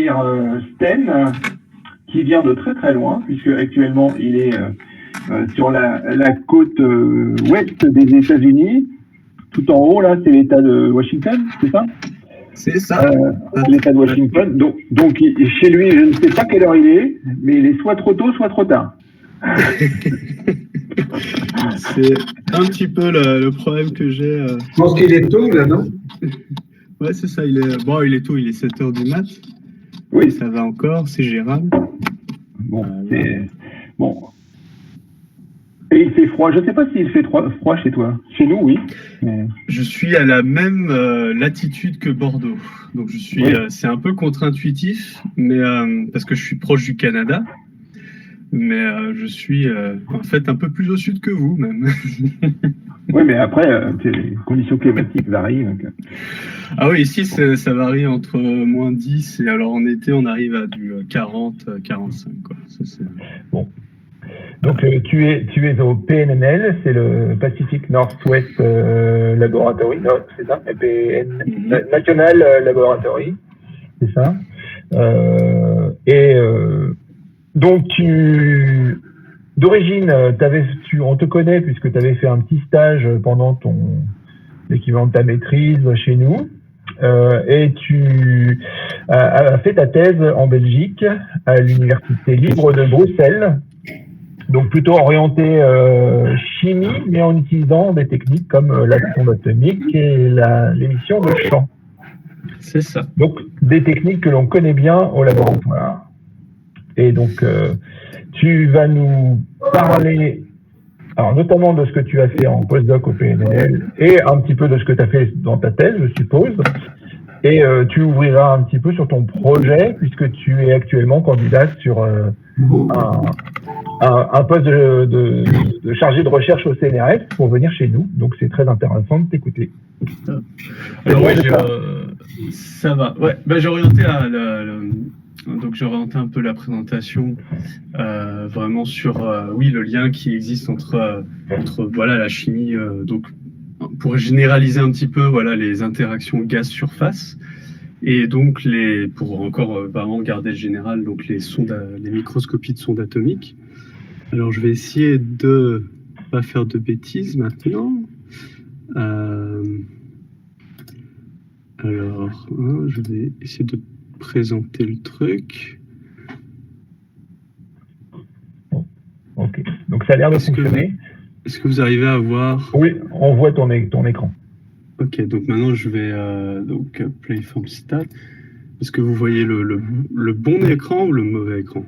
accueillir Sten, qui vient de très très loin, puisque actuellement il est sur la côte ouest des États-Unis. Tout en haut, là, c'est l'État de Washington, c'est ça? C'est ça. L'État de Washington. Donc, chez lui, je ne sais pas quelle heure il est, mais il est soit trop tôt, soit trop tard. C'est un petit peu le problème que j'ai. Je pense qu'il est tôt, là, non? Ouais, c'est ça. Il est tôt, il est 7h du mat. Oui. Ça va encore, c'est gérable. Bon, bon. Et il fait froid. Je ne sais pas s'il fait froid chez toi. Chez nous, oui. Mais... Je suis à la même latitude que Bordeaux. Donc, c'est un peu contre-intuitif, mais parce que je suis proche du Canada. Mais je suis en fait un peu plus au sud que vous, même. Oui, mais après, les conditions climatiques varient. Donc... Ah oui, ici, ça varie entre moins 10 et alors en été, on arrive à du 40, 45. Quoi. Ça, bon. Donc, tu es au PNNL, c'est le Pacific Northwest Laboratory, non, c'est ça? National Laboratory, c'est ça? Donc, d'origine, on te connaît puisque tu avais fait un petit stage pendant l'équivalent de ta maîtrise chez nous. Et tu as fait ta thèse en Belgique à l'Université libre de Bruxelles. Donc plutôt orienté chimie, mais en utilisant des techniques comme la sonde atomique et l'émission de champ. C'est ça. Donc des techniques que l'on connaît bien au laboratoire. Et donc tu vas nous parler, alors notamment de ce que tu as fait en postdoc au PNL et un petit peu de ce que tu as fait dans ta thèse, je suppose. Et tu ouvriras un petit peu sur ton projet puisque tu es actuellement candidate sur un poste de chargé de recherche au CNRS pour venir chez nous. Donc, c'est très intéressant de t'écouter. Alors, ça va. Ouais, j'ai orienté donc, j'ai orienté un peu la présentation vraiment sur le lien qui existe entre voilà, la chimie. Donc, pour généraliser un petit peu les interactions gaz-surface. Et donc, pour encore vraiment garder le général, donc les microscopies de sondes atomiques. Alors, je vais essayer de ne pas faire de bêtises maintenant. Alors, je vais essayer de présenter le truc. Ok, donc ça a l'air de fonctionner. Est-ce que vous arrivez à voir? Oui, on voit ton écran. Ok, donc maintenant je vais play from start. Est-ce que vous voyez le bon écran ou le mauvais écran?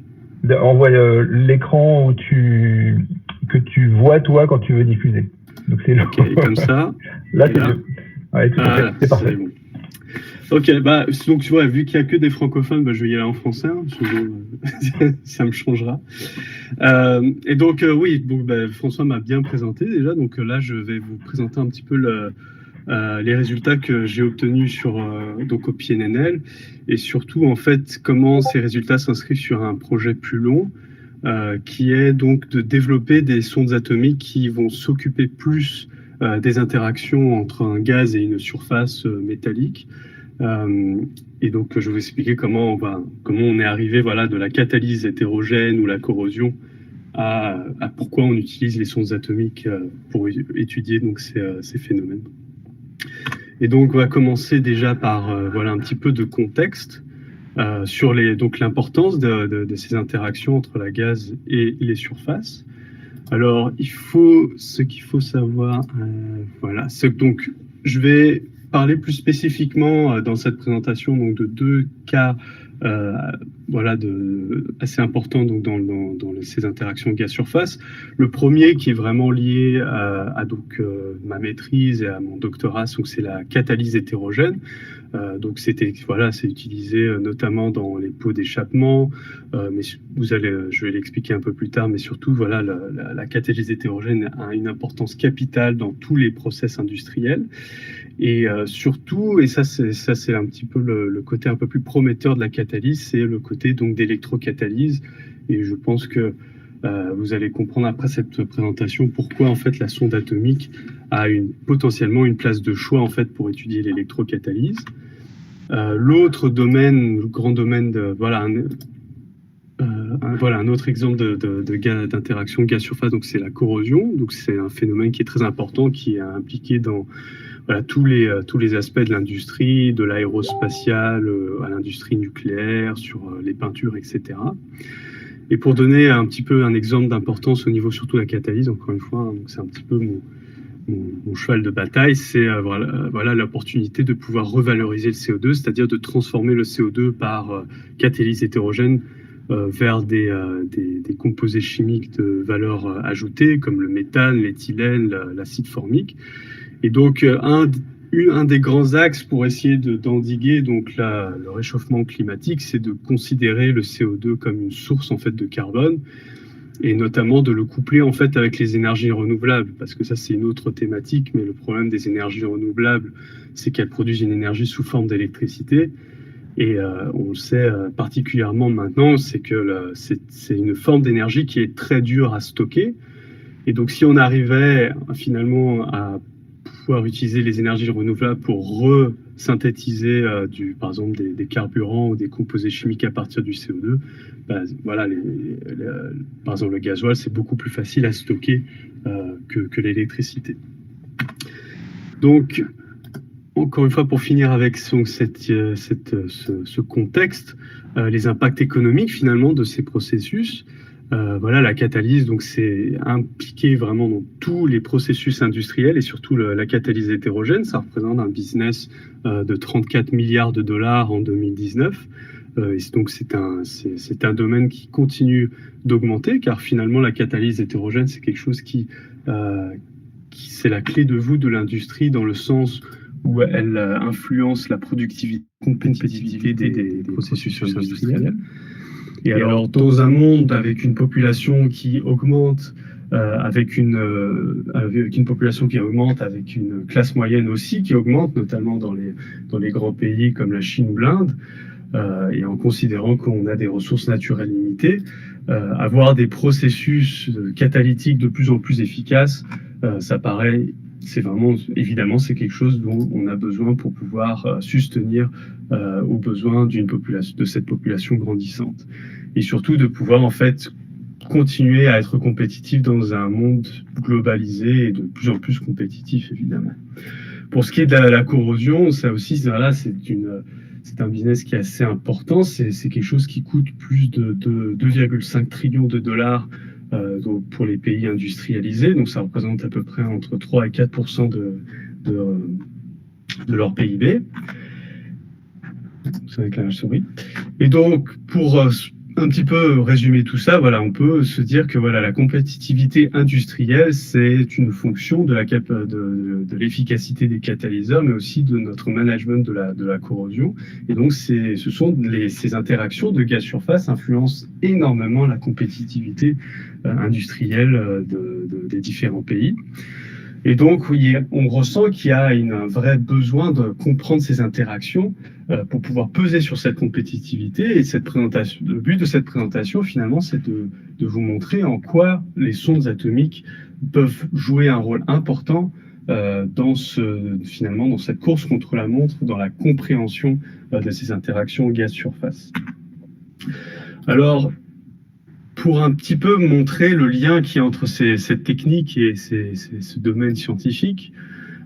On voit l'écran que tu vois toi quand tu veux diffuser. Donc c'est comme ça. Là c'est mieux. Ouais, c'est parfait. Bon. Ok, donc tu vois, vu qu'il n'y a que des francophones, je vais y aller en français, ça me changera. Et donc François m'a bien présenté déjà, donc là je vais vous présenter un petit peu les résultats que j'ai obtenus donc au PNNL et surtout en fait comment ces résultats s'inscrivent sur un projet plus long qui est donc de développer des sondes atomiques qui vont s'occuper plus des interactions entre un gaz et une surface métallique. Et donc je vais vous expliquer comment on est arrivé de la catalyse hétérogène ou la corrosion à pourquoi on utilise les sondes atomiques pour étudier donc ces phénomènes. Et donc, on va commencer déjà par un petit peu de contexte sur l'importance de ces interactions entre la gaz et les surfaces. Alors, ce qu'il faut savoir, donc je vais parler plus spécifiquement dans cette présentation donc de deux cas assez importants donc dans ces interactions gaz-surface. Le premier qui est vraiment lié à ma maîtrise et à mon doctorat, donc c'est la catalyse hétérogène. Donc c'est utilisé notamment dans les pots d'échappement, mais je vais l'expliquer un peu plus tard, mais surtout la catalyse hétérogène a une importance capitale dans tous les process industriels. Et surtout, et ça c'est un petit peu le côté un peu plus prometteur de la catalyse, c'est le côté donc d'électrocatalyse. Et je pense que vous allez comprendre après cette présentation pourquoi en fait la sonde atomique a potentiellement une place de choix en fait pour étudier l'électrocatalyse. L'autre domaine, le grand domaine un autre exemple d'interaction gaz-surface, donc c'est la corrosion. Donc c'est un phénomène qui est très important, qui est impliqué dans tous les aspects de l'industrie, de l'aérospatiale, à l'industrie nucléaire, sur les peintures, etc. Et pour donner un petit peu un exemple d'importance au niveau surtout de la catalyse, encore une fois, donc c'est un petit peu mon cheval de bataille, c'est l'opportunité de pouvoir revaloriser le CO2, c'est-à-dire de transformer le CO2 par catalyse hétérogène vers des composés chimiques de valeur ajoutée, comme le méthane, l'éthylène, l'acide formique. Et donc, un des grands axes pour essayer d'endiguer donc le réchauffement climatique, c'est de considérer le CO2 comme une source en fait de carbone, et notamment de le coupler en fait avec les énergies renouvelables, parce que ça c'est une autre thématique, mais le problème des énergies renouvelables, c'est qu'elles produisent une énergie sous forme d'électricité, et on le sait particulièrement maintenant, c'est que c'est une forme d'énergie qui est très dure à stocker, et donc si on arrivait finalement à pouvoir utiliser les énergies renouvelables pour resynthétiser par exemple des carburants ou des composés chimiques à partir du CO2, par exemple le gasoil, c'est beaucoup plus facile à stocker que l'électricité. Donc, encore une fois, pour finir avec ce contexte, les impacts économiques finalement de ces processus, la catalyse, donc c'est impliqué vraiment dans tous les processus industriels et surtout la catalyse hétérogène. Ça représente un business de 34 milliards de dollars en 2019. Et donc c'est un domaine qui continue d'augmenter, car finalement la catalyse hétérogène, c'est quelque chose qui c'est la clé de voûte de l'industrie, dans le sens où elle influence la productivité, compétitivité des processus industriels. Et alors, dans un monde avec une population qui augmente, avec une population qui augmente, avec une classe moyenne aussi qui augmente, notamment dans les grands pays comme la Chine ou l'Inde, et en considérant qu'on a des ressources naturelles limitées, avoir des processus catalytiques de plus en plus efficaces, ça paraît, évidemment, c'est quelque chose dont on a besoin pour pouvoir subvenir aux besoins de cette population grandissante. Et surtout de pouvoir en fait continuer à être compétitif dans un monde globalisé et de plus en plus compétitif, évidemment. Pour ce qui est de la corrosion, ça aussi, c'est un business qui est assez important. C'est quelque chose qui coûte plus de 2,5 trillions de dollars donc pour les pays industrialisés. Donc ça représente à peu près entre 3 et 4% de leur PIB. C'est avec la souris. Et donc, pour un petit peu résumer tout ça, on peut se dire que la compétitivité industrielle, c'est une fonction de l'efficacité des catalyseurs, mais aussi de notre management de la corrosion. Et donc, ces interactions de gaz surface influencent énormément la compétitivité industrielle des différents pays. Et donc, on ressent qu'il y a un vrai besoin de comprendre ces interactions pour pouvoir peser sur cette compétitivité. Et le but de cette présentation, finalement, c'est de vous montrer en quoi les sondes atomiques peuvent jouer un rôle important dans cette course contre la montre, dans la compréhension de ces interactions gaz-surface. Alors, pour un petit peu montrer le lien qu'il y a entre cette technique et ce domaine scientifique,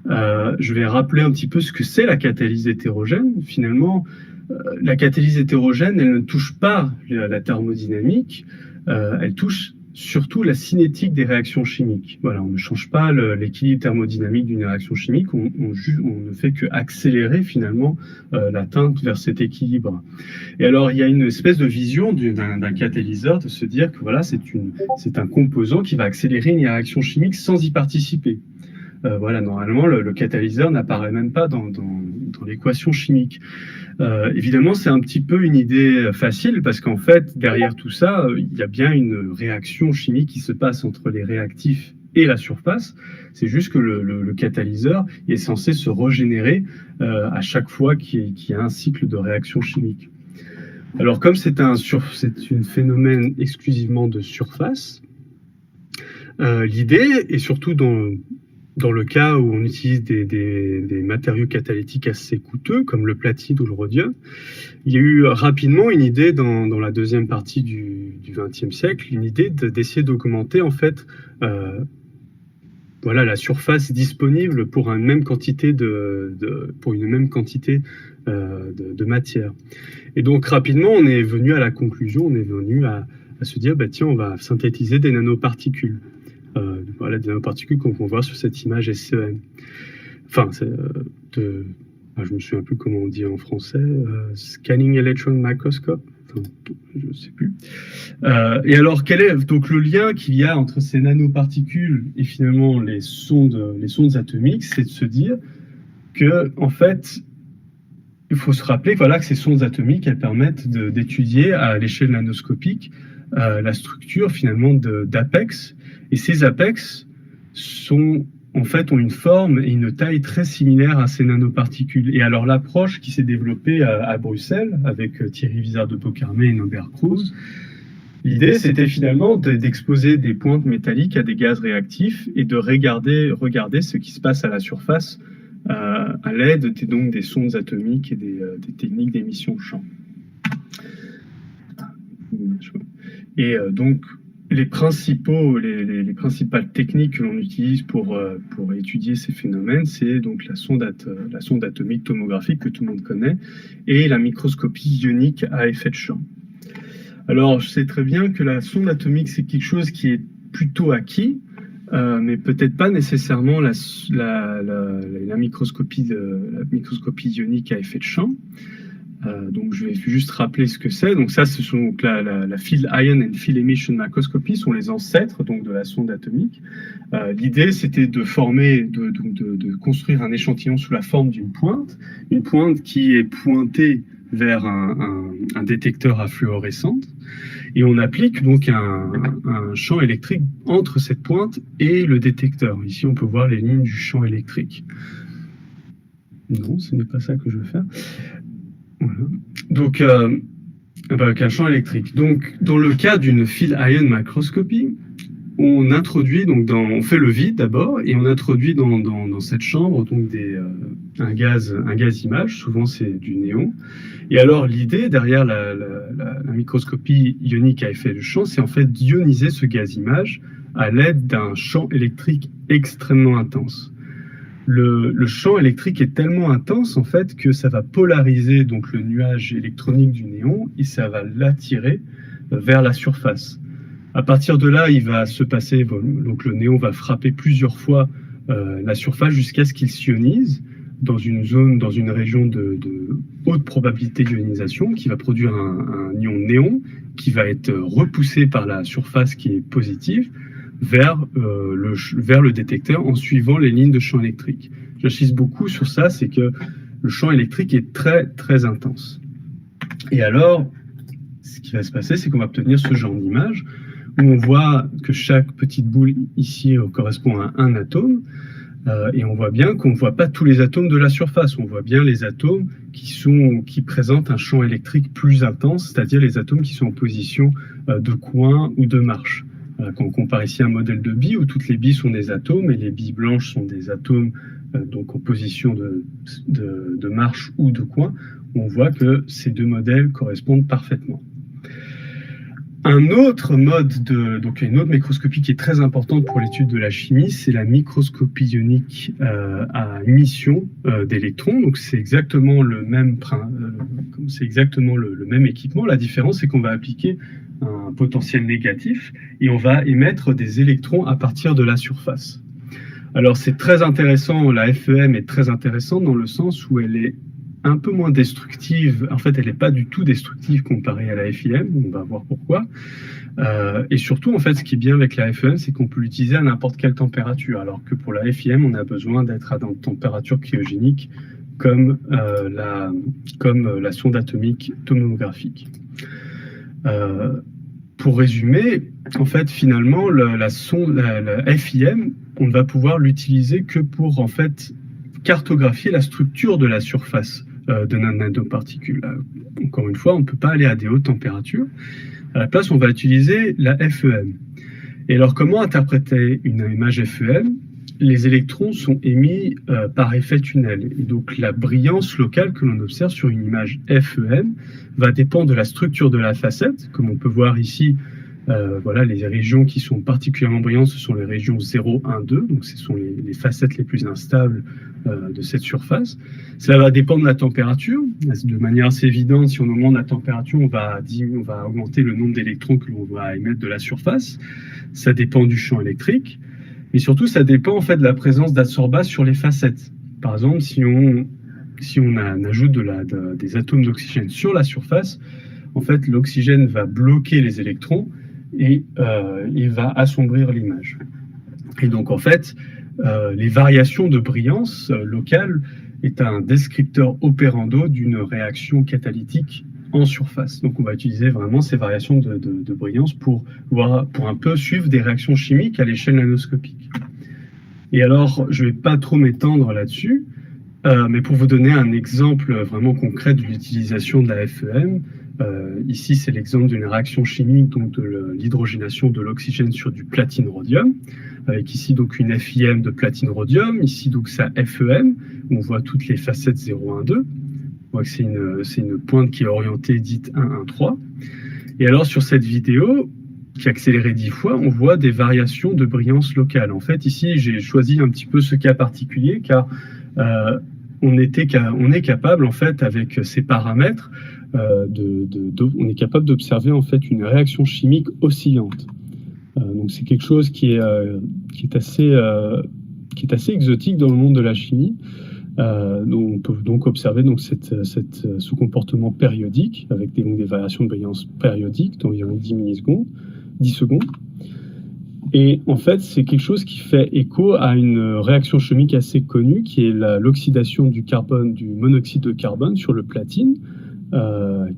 je vais rappeler un petit peu ce que c'est la catalyse hétérogène. Finalement, la catalyse hétérogène, elle ne touche pas la thermodynamique, elle touche surtout la cinétique des réactions chimiques. On ne change pas l'équilibre thermodynamique d'une réaction chimique, on ne fait qu'accélérer finalement l'atteinte vers cet équilibre. Et alors, il y a une espèce de vision d'un catalyseur, de se dire que c'est un composant qui va accélérer une réaction chimique sans y participer. Normalement, le catalyseur n'apparaît même pas dans l'équation chimique. Évidemment, c'est un petit peu une idée facile, parce qu'en fait, derrière tout ça, il y a bien une réaction chimique qui se passe entre les réactifs et la surface. C'est juste que le catalyseur est censé se régénérer à chaque fois qu'il y a un cycle de réaction chimique. Alors, comme c'est un phénomène exclusivement de surface, l'idée, et surtout dans le cas où on utilise des matériaux catalytiques assez coûteux, comme le platine ou le rhodium, il y a eu rapidement une idée dans la deuxième partie du XXe siècle, une idée d'essayer d'augmenter en fait la surface disponible pour une même quantité de matière. Et donc rapidement, on est venu à la conclusion, on est venu à se dire, tiens, on va synthétiser des nanoparticules. Des nanoparticules qu'on peut voir sur cette image SEM. Enfin, je me souviens plus comment on dit en français, Scanning Electron Microscope. Enfin, je ne sais plus. Et alors, quel est donc le lien qu'il y a entre ces nanoparticules et finalement les sondes atomiques? C'est de se dire que, en fait, il faut se rappeler que ces sondes atomiques, elles permettent d'étudier à l'échelle nanoscopique la structure finalement d'APEX. Et ces APEX ont une forme et une taille très similaires à ces nanoparticules. Et alors l'approche qui s'est développée à Bruxelles avec Thierry Vizard de Beaucarmé et Norbert Kruse, l'idée c'était finalement d'exposer des pointes métalliques à des gaz réactifs et de regarder ce qui se passe à la surface à l'aide des sondes atomiques et des techniques d'émission de champ. Et donc les principales techniques que l'on utilise pour étudier ces phénomènes, c'est donc la sonde atomique tomographique que tout le monde connaît et la microscopie ionique à effet de champ. Alors, je sais très bien que la sonde atomique, c'est quelque chose qui est plutôt acquis, mais peut-être pas nécessairement la microscopie ionique à effet de champ. Donc je vais juste rappeler ce que c'est. Donc ça, ce sont la Field Ion and Field Emission Microscopy, sont les ancêtres donc de la sonde atomique. L'idée, c'était de construire un échantillon sous la forme d'une pointe qui est pointée vers un détecteur à fluorescente, et on applique donc un champ électrique entre cette pointe et le détecteur. Ici, on peut voir les lignes du champ électrique. Non, ce n'est pas ça que je veux faire. Voilà. Donc, avec un champ électrique. Donc, dans le cas d'une Field Ion Microscopy, on introduit on fait le vide d'abord et on introduit dans cette chambre donc un gaz image. Souvent, c'est du néon. Et alors, l'idée derrière la microscopie ionique à effet de champ, c'est en fait d'ioniser ce gaz image à l'aide d'un champ électrique extrêmement intense. Le champ électrique est tellement intense en fait que ça va polariser donc le nuage électronique du néon et ça va l'attirer vers la surface. À partir de là, il va se passer, donc le néon va frapper plusieurs fois la surface jusqu'à ce qu'il s'ionise dans une région de haute probabilité d'ionisation qui va produire un ion néon qui va être repoussé par la surface qui est positive vers le détecteur en suivant les lignes de champ électrique. J'insiste beaucoup sur ça, c'est que le champ électrique est très très intense. Et alors, ce qui va se passer, c'est qu'on va obtenir ce genre d'image où on voit que chaque petite boule ici correspond à un atome, et on voit bien qu'on ne voit pas tous les atomes de la surface, on voit bien les atomes qui présentent un champ électrique plus intense, c'est-à-dire les atomes qui sont en position de coin ou de marche. Quand on compare ici un modèle de billes où toutes les billes sont des atomes et les billes blanches sont des atomes donc en position de marche ou de coin, on voit que ces deux modèles correspondent parfaitement. Un autre donc une autre microscopie qui est très importante pour l'étude de la chimie, c'est la microscopie ionique à émission d'électrons. Donc c'est exactement le même équipement. La différence, c'est qu'on va appliquer un potentiel négatif et on va émettre des électrons à partir de la surface. Alors c'est très intéressant, la FEM est très intéressante dans le sens où elle est un peu moins destructive. En fait, elle n'est pas du tout destructive comparée à la FIM, on va voir pourquoi. Et surtout, en fait, ce qui est bien avec la FEM, c'est qu'on peut l'utiliser à n'importe quelle température, alors que pour la FIM, on a besoin d'être à une température cryogénique comme la sonde atomique tomographique. Pour résumer, en fait, finalement, la FIM, on ne va pouvoir l'utiliser que pour, en fait, cartographier la structure de la surface de nanoparticules. Encore une fois, on ne peut pas aller à des hautes températures. À la place, on va utiliser la FEM. Et alors, comment interpréter une image FEM? les électrons sont émis par effet tunnel. Et donc la brillance locale que l'on observe sur une image FEM va dépendre de la structure de la facette. Comme on peut voir ici, voilà, les régions qui sont particulièrement brillantes, ce sont les régions 0, 1, 2. Donc ce sont les facettes les plus instables de cette surface. Cela va dépendre de la température. De manière assez évidente, si on augmente la température, on va augmenter le nombre d'électrons que l'on va émettre de la surface. Ça dépend du champ électrique. Mais surtout, ça dépend en fait de la présence d'adsorbats sur les facettes. Par exemple, si on ajoute des atomes d'oxygène sur la surface, en fait, l'oxygène va bloquer les électrons et il va assombrir l'image. Et donc, en fait, les variations de brillance locale est un descripteur opérando d'une réaction catalytique en surface. Donc on va utiliser vraiment ces variations de brillance pour un peu suivre des réactions chimiques à l'échelle nanoscopique. Et alors, je ne vais pas trop m'étendre là-dessus, mais pour vous donner un exemple vraiment concret de l'utilisation de la FEM, ici c'est l'exemple d'une réaction chimique, donc de l'hydrogénation de l'oxygène sur du platine-rhodium, avec ici donc une FIM de platine-rhodium, ici donc sa FEM, où on voit toutes les facettes 0, 1, 2. On voit que c'est une pointe qui est orientée dite 1, 1, 3. Et alors sur cette vidéo, qui est accélérée 10 fois, on voit des variations de brillance locale. En fait, ici, j'ai choisi un petit peu ce cas particulier, car on est capable, en fait, avec ces paramètres, on est capable d'observer en fait une réaction chimique oscillante. Donc c'est quelque chose qui est assez exotique dans le monde de la chimie. Donc on peut donc observer donc ce comportement périodique avec des variations de brillance périodiques d'environ 10 secondes. Et en fait, c'est quelque chose qui fait écho à une réaction chimique assez connue qui est l'oxydation du monoxyde de carbone sur le platine,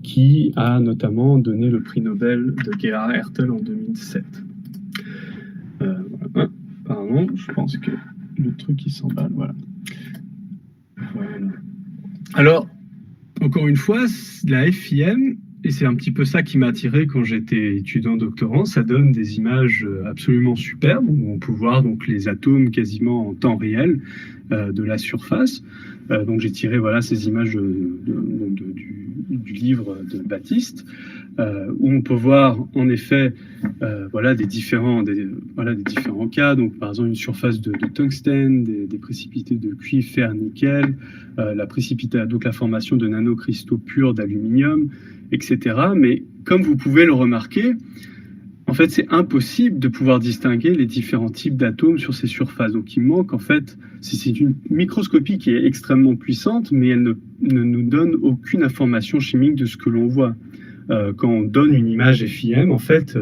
qui a notamment donné le prix Nobel de Gerhard Hertel en 2007. Pardon, je pense que le truc il s'emballe, voilà. Alors, encore une fois, la FIM, et c'est un petit peu ça qui m'a attiré quand j'étais étudiant doctorant, ça donne des images absolument superbes, où on peut voir donc les atomes quasiment en temps réel de la surface. Donc j'ai tiré voilà, ces images du livre de Baptiste, où on peut voir en effet voilà, des différents cas. Donc, par exemple, une surface de tungstène, des précipités de cuivre, fer, nickel, donc la formation de nanocristaux purs d'aluminium, etc. Mais comme vous pouvez le remarquer, en fait, c'est impossible de pouvoir distinguer les différents types d'atomes sur ces surfaces. Donc, il manque, en fait, c'est une microscopie qui est extrêmement puissante, mais elle ne nous donne aucune information chimique de ce que l'on voit. Quand on donne une image FIM, en fait,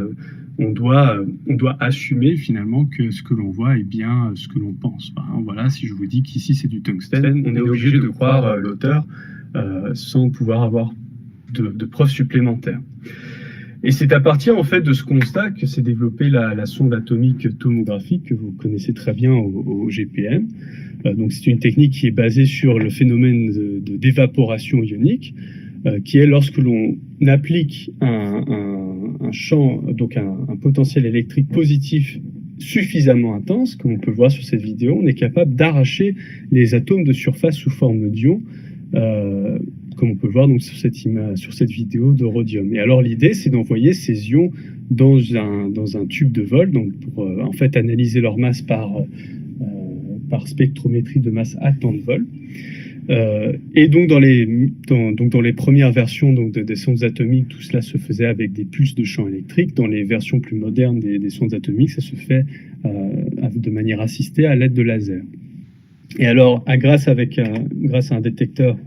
on doit assumer finalement que ce que l'on voit est bien ce que l'on pense. Par exemple, voilà, si je vous dis qu'ici c'est du tungstène, on est obligé de croire l'auteur sans pouvoir avoir de preuves supplémentaires. Et c'est à partir en fait de ce constat que s'est développée la sonde atomique tomographique que vous connaissez très bien au GPM. Donc c'est une technique qui est basée sur le phénomène d'évaporation ionique, qui est lorsque l'on applique un champ, donc un potentiel électrique positif suffisamment intense, comme on peut voir sur cette vidéo, on est capable d'arracher les atomes de surface sous forme d'ions, comme on peut voir donc sur cette vidéo de rhodium. Et alors l'idée, c'est d'envoyer ces ions dans un tube de vol, donc pour en fait analyser leur masse par spectrométrie de masse à temps de vol. Et donc dans les premières versions des sondes atomiques, tout cela se faisait avec des pulses de champ électrique. Dans les versions plus modernes des sondes atomiques, ça se fait de manière assistée à l'aide de laser. Et alors, grâce à un détecteur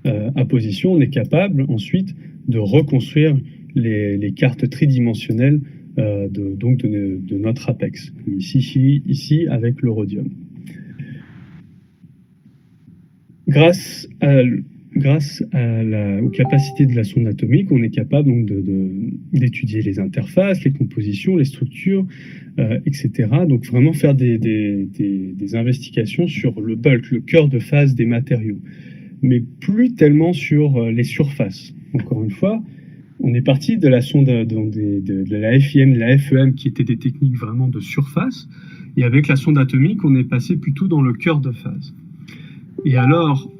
à position, on est capable ensuite de reconstruire les cartes tridimensionnelles de notre apex, comme ici avec le rhodium. Grâce aux capacités de la sonde atomique, on est capable donc d'étudier les interfaces, les compositions, les structures, etc. Donc vraiment faire des investigations sur le bulk, le cœur de phase des matériaux, mais plus tellement sur les surfaces. Encore une fois, on est parti de la sonde de la FIM, de la FEM, qui étaient des techniques vraiment de surface. Et avec la sonde atomique, on est passé plutôt dans le cœur de phase. Et alors,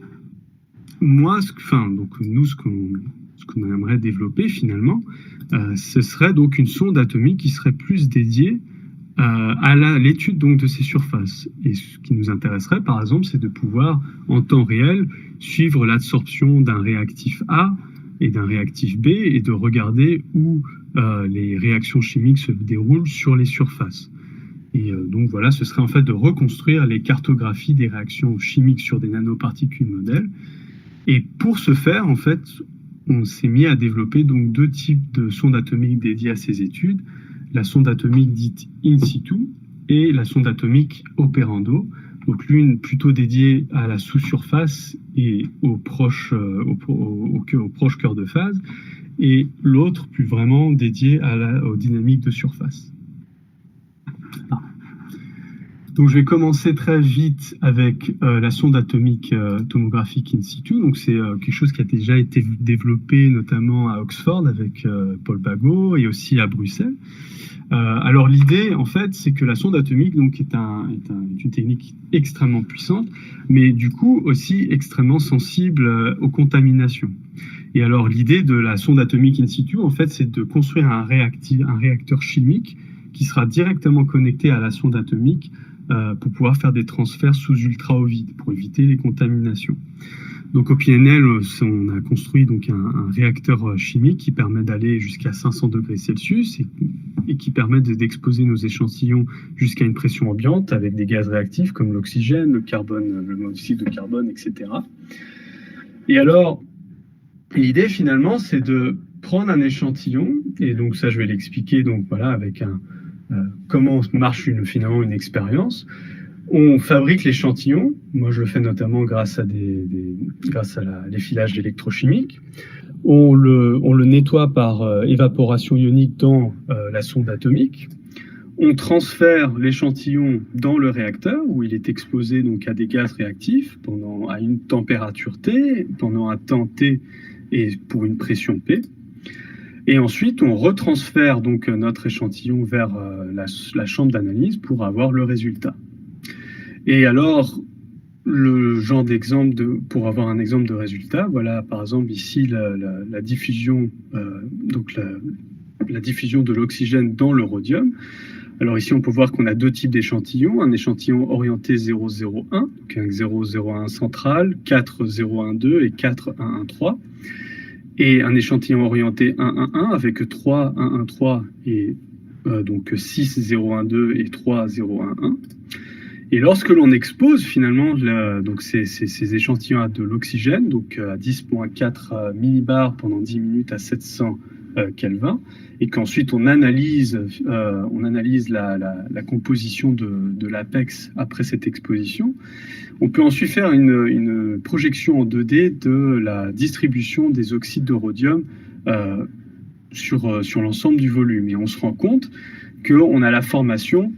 moi, ce qu'on aimerait développer finalement, ce serait donc une sonde atomique qui serait plus dédiée à l'étude donc de ces surfaces. Et ce qui nous intéresserait, par exemple, c'est de pouvoir, en temps réel, suivre l'absorption d'un réactif A et d'un réactif B et de regarder où les réactions chimiques se déroulent sur les surfaces. Et donc voilà, ce serait en fait de reconstruire les cartographies des réactions chimiques sur des nanoparticules modèles. Et pour ce faire, en fait, on s'est mis à développer donc 2 types de sondes atomiques dédiées à ces études. La sonde atomique dite in situ et la sonde atomique operando. Donc l'une plutôt dédiée à la sous-surface et au proche cœur de phase, et l'autre plus vraiment dédiée aux dynamiques de surface. Donc je vais commencer très vite avec la sonde atomique tomographique in situ. Donc c'est quelque chose qui a déjà été développé notamment à Oxford avec Paul Bagot et aussi à Bruxelles. Alors l'idée en fait c'est que la sonde atomique donc est une technique extrêmement puissante, mais du coup aussi extrêmement sensible aux contaminations. Et alors l'idée de la sonde atomique in situ en fait c'est de construire un réacteur chimique qui sera directement connecté à la sonde atomique pour pouvoir faire des transferts sous ultra-haut vide pour éviter les contaminations. Donc au PNL, on a construit donc un réacteur chimique qui permet d'aller jusqu'à 500 degrés Celsius et qui permet d'exposer nos échantillons jusqu'à une pression ambiante avec des gaz réactifs comme l'oxygène, le carbone, le monoxyde de carbone, etc. Et alors, l'idée finalement, c'est de prendre un échantillon, et donc ça je vais l'expliquer donc voilà avec comment marche finalement une expérience. On fabrique l'échantillon. Moi, je le fais notamment grâce à l'effilage électrochimique. On le nettoie par évaporation ionique dans la sonde atomique. On transfère l'échantillon dans le réacteur où il est exposé donc à des gaz réactifs à une température T, pendant un temps T et pour une pression P. Et ensuite, on retransfère donc notre échantillon vers la chambre d'analyse pour avoir le résultat. Et alors, le genre d'exemple pour avoir un exemple de résultat, voilà par exemple ici la diffusion, la diffusion de l'oxygène dans le rhodium. Alors ici, on peut voir qu'on a 2 types d'échantillons, un échantillon orienté 0,01, donc avec 0,01 central, 4,012 et 4,113. Et un échantillon orienté 1,1,1 avec 3,113 et donc 6,012 et 3,011. Et lorsque l'on expose finalement donc ces échantillons à de l'oxygène, donc à 10,4 millibars pendant 10 minutes à 700 Kelvin, et qu'ensuite on analyse la composition de l'APEX après cette exposition, on peut ensuite faire une projection en 2D de la distribution des oxydes de rhodium sur l'ensemble du volume. Et on se rend compte qu'on a la formation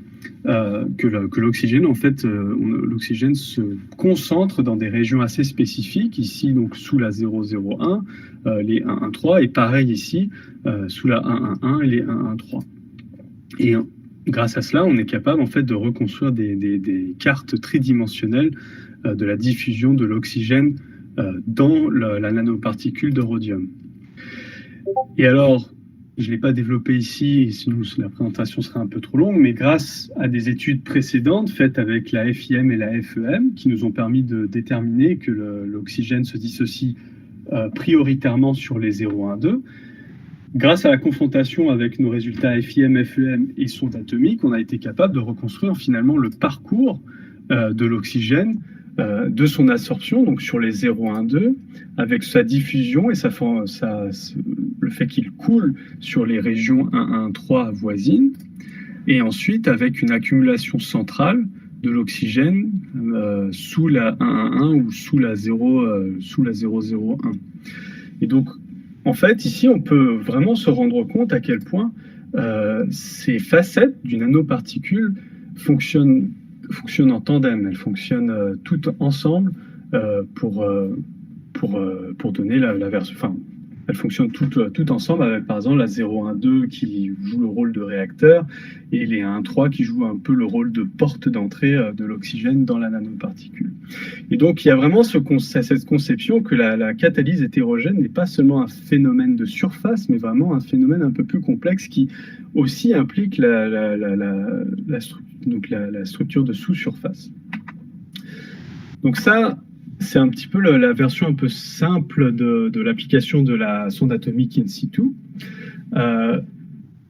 que l'oxygène, en fait, l'oxygène se concentre dans des régions assez spécifiques, ici donc sous la 0,01, les 1,1,3, et pareil ici, sous la 1,1,1 et les 1,1,3. Et grâce à cela, on est capable en fait de reconstruire des cartes tridimensionnelles de la diffusion de l'oxygène dans la nanoparticule de rhodium. Et alors, je ne l'ai pas développé ici, sinon la présentation serait un peu trop longue, mais grâce à des études précédentes faites avec la FIM et la FEM, qui nous ont permis de déterminer que l'oxygène se dissocie prioritairement sur les 0,1,2, grâce à la confrontation avec nos résultats FIM, FEM et sonde atomique, on a été capable de reconstruire finalement le parcours de l'oxygène, de son absorption, donc sur les 0,1,2, avec sa diffusion et le fait qu'il coule sur les régions 1,1,3 voisines, et ensuite avec une accumulation centrale de l'oxygène sous la 1,1,1 ou sous la 0,01. Et donc, en fait, ici, on peut vraiment se rendre compte à quel point ces facettes d'une nanoparticule fonctionnent en tandem, elles fonctionnent toutes ensemble pour donner la version, enfin, elles fonctionnent toutes ensemble, avec par exemple la 012 qui joue le rôle de réacteur et les 1,3 qui jouent un peu le rôle de porte d'entrée de l'oxygène dans la nanoparticule. Et donc il y a vraiment cette conception que la catalyse hétérogène n'est pas seulement un phénomène de surface, mais vraiment un phénomène un peu plus complexe qui aussi implique la structure de sous-surface. Donc ça, c'est un petit peu la version un peu simple de l'application de la sonde atomique in situ.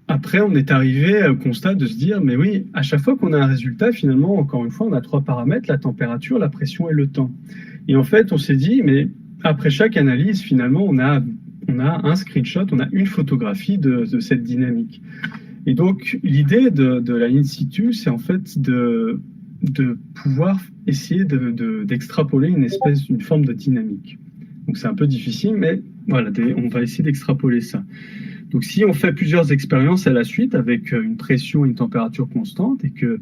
Après, on est arrivé au constat de se dire, mais oui, à chaque fois qu'on a un résultat, finalement, encore une fois, on a 3 paramètres, la température, la pression et le temps. Et en fait, on s'est dit, mais après chaque analyse, finalement, on a un screenshot, on a une photographie de cette dynamique. Et donc, l'idée de la in situ, c'est en fait de pouvoir essayer d'extrapoler une forme de dynamique. Donc c'est un peu difficile, mais voilà, on va essayer d'extrapoler ça. Donc si on fait plusieurs expériences à la suite avec une pression et une température constante et que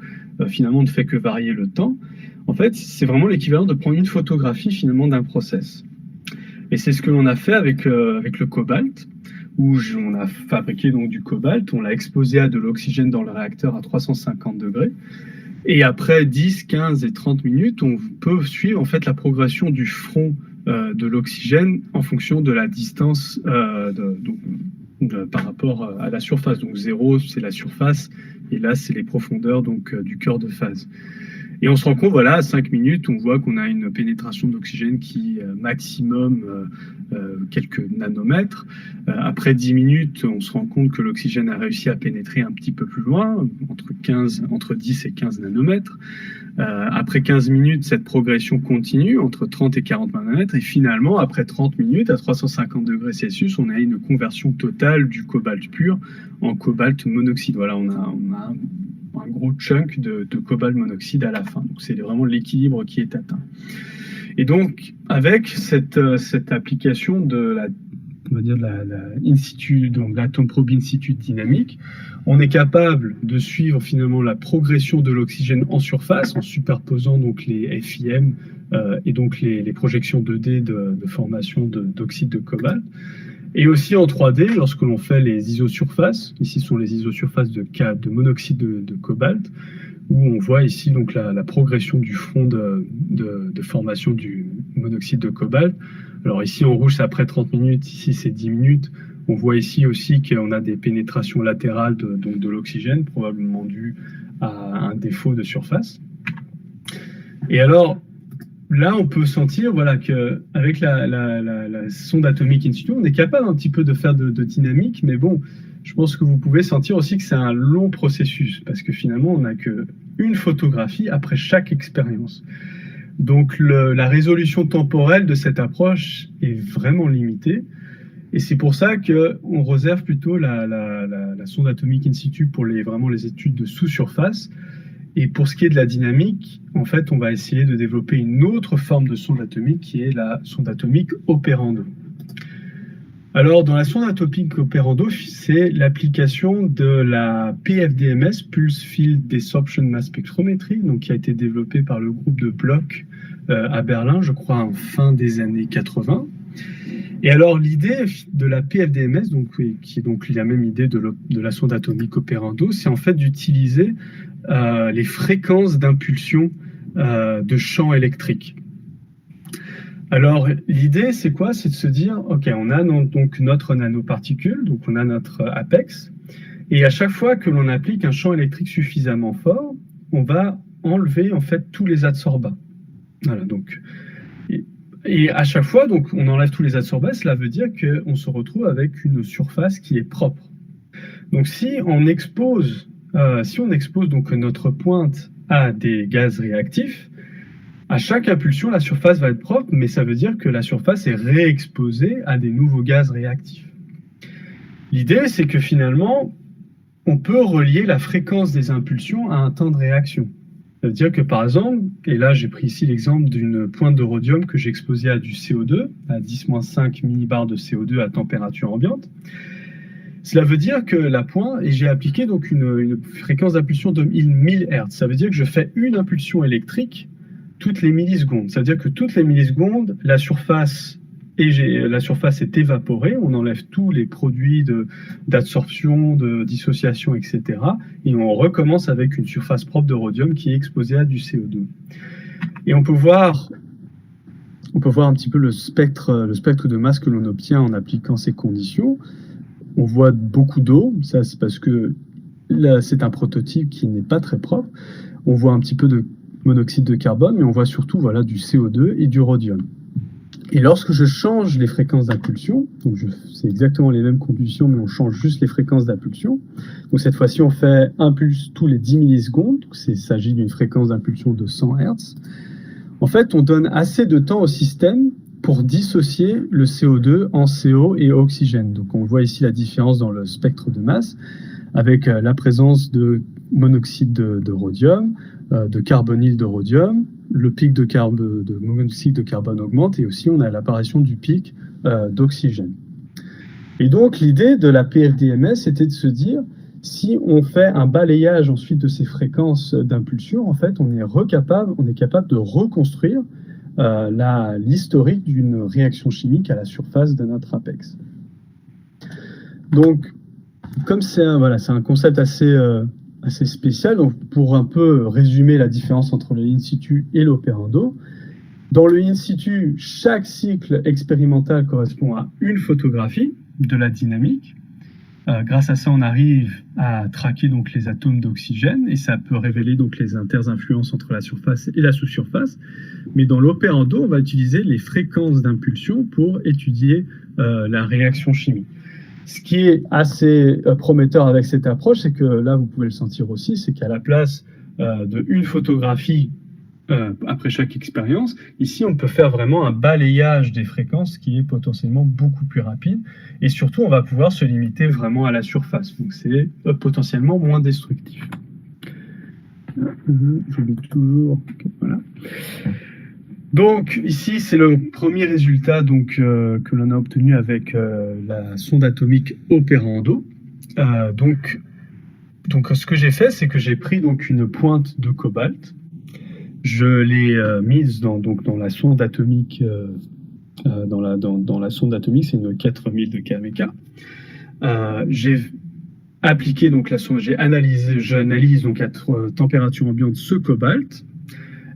finalement on ne fait que varier le temps, en fait c'est vraiment l'équivalent de prendre une photographie finalement d'un process. Et c'est ce que l'on a fait avec le cobalt, où on a fabriqué donc du cobalt, on l'a exposé à de l'oxygène dans le réacteur à 350 degrés. Et après 10, 15 et 30 minutes, on peut suivre en fait la progression du front de l'oxygène en fonction de la distance par rapport à la surface. Donc 0, c'est la surface, et là, c'est les profondeurs donc, du cœur de phase. Et on se rend compte, voilà, à 5 minutes, on voit qu'on a une pénétration d'oxygène qui est maximum quelques nanomètres. Après 10 minutes, on se rend compte que l'oxygène a réussi à pénétrer un petit peu plus loin, entre 10 et 15 nanomètres. Après 15 minutes, cette progression continue entre 30 et 40 nanomètres. Et finalement, après 30 minutes, à 350 degrés Celsius, on a une conversion totale du cobalt pur en cobalt monoxyde. Voilà, on a un gros chunk de cobalt monoxyde à la fin. Donc c'est vraiment l'équilibre qui est atteint. Et donc avec cette application de la in situ, donc l'atome probe in situ dynamique, on est capable de suivre finalement la progression de l'oxygène en surface en superposant donc les FIM et donc les projections 2D de formation d'oxyde de cobalt. Et aussi en 3D, lorsque l'on fait les isosurfaces, ici sont les isosurfaces de monoxyde de cobalt, où on voit ici donc la progression du front de formation du monoxyde de cobalt. Alors ici en rouge c'est après 30 minutes, ici c'est 10 minutes. On voit ici aussi qu'on a des pénétrations latérales de l'oxygène, probablement dues à un défaut de surface. Et alors, là, on peut sentir voilà, qu'avec la sonde atomique in situ, on est capable un petit peu de faire de dynamique, mais bon, je pense que vous pouvez sentir aussi que c'est un long processus, parce que finalement, on n'a qu'une photographie après chaque expérience. Donc, la résolution temporelle de cette approche est vraiment limitée, et c'est pour ça qu'on réserve plutôt la sonde atomique in situ pour vraiment les études de sous-surface. Et pour ce qui est de la dynamique, en fait, on va essayer de développer une autre forme de sonde atomique qui est la sonde atomique opérando. Alors, dans la sonde atomique opérando, c'est l'application de la PFDMS, Pulse Field Desorption Mass Spectrometry, donc qui a été développée par le groupe de Bloch à Berlin, je crois, en fin des années 80. Et alors, l'idée de la PFDMS, qui est donc la même idée de la sonde atomique opérando, c'est en fait d'utiliser les fréquences d'impulsion de champs électriques. Alors, l'idée, c'est quoi? C'est de se dire, OK, on a donc notre nanoparticule, donc on a notre apex, et à chaque fois que l'on applique un champ électrique suffisamment fort, on va enlever en fait tous les adsorbats. Voilà, donc... Et à chaque fois, donc, on enlève tous les adsorbats, cela veut dire qu'on se retrouve avec une surface qui est propre. Donc, si on expose donc notre pointe à des gaz réactifs, à chaque impulsion, la surface va être propre, mais ça veut dire que la surface est réexposée à des nouveaux gaz réactifs. L'idée, c'est que finalement, on peut relier la fréquence des impulsions à un temps de réaction. Ça veut dire que par exemple, et là j'ai pris ici l'exemple d'une pointe de rhodium que j'ai exposée à du CO2, à 10-5 millibars de CO2 à température ambiante. Cela veut dire que la pointe, et j'ai appliqué donc une fréquence d'impulsion de 1000 Hz. Ça veut dire que je fais une impulsion électrique toutes les millisecondes. Ça veut dire que toutes les millisecondes, la surface la surface est évaporée, on enlève tous les produits d'absorption, de dissociation, etc. Et on recommence avec une surface propre de rhodium qui est exposée à du CO2. Et on peut voir un petit peu le spectre de masse que l'on obtient en appliquant ces conditions. On voit beaucoup d'eau, ça c'est parce que là c'est un prototype qui n'est pas très propre. On voit un petit peu de monoxyde de carbone, mais on voit surtout du CO2 et du rhodium. Et lorsque je change les fréquences d'impulsion, donc c'est exactement les mêmes conditions, mais on change juste les fréquences d'impulsion. Donc cette fois-ci, on fait impulse tous les 10 millisecondes. Il s'agit d'une fréquence d'impulsion de 100 Hz. En fait, on donne assez de temps au système pour dissocier le CO2 en CO et oxygène. Donc on voit ici la différence dans le spectre de masse avec la présence de monoxyde de rhodium, de carbonyle de rhodium, le pic de monoxyde de carbone augmente et aussi on a l'apparition du pic d'oxygène. Et donc l'idée de la PFDMS c'était de se dire si on fait un balayage ensuite de ces fréquences d'impulsion, en fait on est capable de reconstruire l'historique d'une réaction chimique à la surface de notre apex. Donc comme c'est un concept assez spécial, donc pour un peu résumer la différence entre le in situ et l'opérando, dans le in situ, chaque cycle expérimental correspond à une photographie de la dynamique. Grâce à ça, on arrive à traquer donc les atomes d'oxygène et ça peut révéler donc les interinfluences entre la surface et la sous-surface. Mais dans l'opérando, on va utiliser les fréquences d'impulsion pour étudier la réaction chimique. Ce qui est assez prometteur avec cette approche, c'est que là, vous pouvez le sentir aussi, c'est qu'à la place d'une photographie après chaque expérience, ici, on peut faire vraiment un balayage des fréquences qui est potentiellement beaucoup plus rapide. Et surtout, on va pouvoir se limiter vraiment à la surface. Donc, c'est potentiellement moins destructif. J'oublie toujours. Voilà. Donc ici, c'est le premier résultat que l'on a obtenu avec la sonde atomique Operando. Donc ce que j'ai fait, c'est que j'ai pris donc une pointe de cobalt, je l'ai mise dans la sonde atomique, dans la sonde atomique, c'est une 4000 de kMK. J'ai appliqué donc la sonde, j'analyse donc à température ambiante ce cobalt.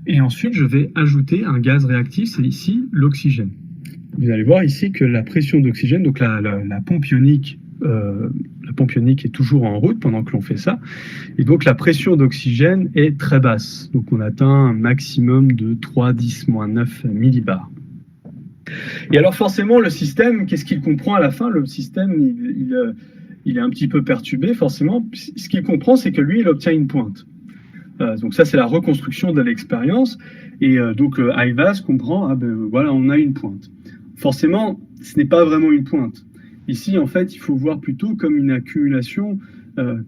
Et ensuite, je vais ajouter un gaz réactif, c'est ici l'oxygène. Vous allez voir ici que la pression d'oxygène, donc la pompe ionique est toujours en route pendant que l'on fait ça. Et donc la pression d'oxygène est très basse. Donc on atteint un maximum de 3-10-9 millibars. Et alors forcément, le système, qu'est-ce qu'il comprend à la fin? Le système, il est un petit peu perturbé, forcément. Ce qu'il comprend, c'est que lui, il obtient une pointe. Donc ça, c'est la reconstruction de l'expérience. Et donc IVAS comprend, voilà, on a une pointe. Forcément, ce n'est pas vraiment une pointe. Ici, en fait, il faut voir plutôt comme une accumulation,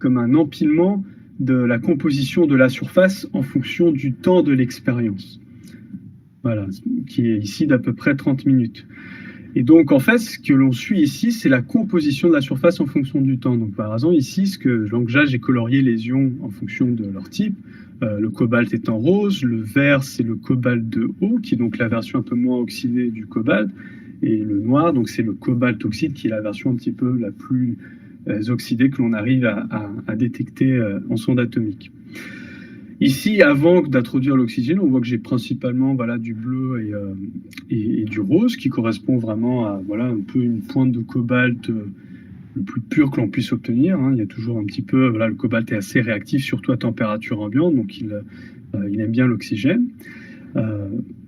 comme un empilement de la composition de la surface en fonction du temps de l'expérience. Voilà, qui est ici d'à peu près 30 minutes. Et donc, en fait, ce que l'on suit ici, c'est la composition de la surface en fonction du temps. Donc, par exemple, ici, j'ai colorié les ions en fonction de leur type. Le cobalt est en rose, le vert, c'est le cobalt de haut, qui est donc la version un peu moins oxydée du cobalt. Et le noir, donc c'est le cobalt oxyde, qui est la version un petit peu la plus oxydée que l'on arrive à détecter en sonde atomique. Ici, avant d'introduire l'oxygène, on voit que j'ai principalement du bleu et du rose, qui correspond vraiment à un peu une pointe de cobalt le plus pur que l'on puisse obtenir. Il y a toujours un petit peu, le cobalt est assez réactif, surtout à température ambiante, donc il aime bien l'oxygène.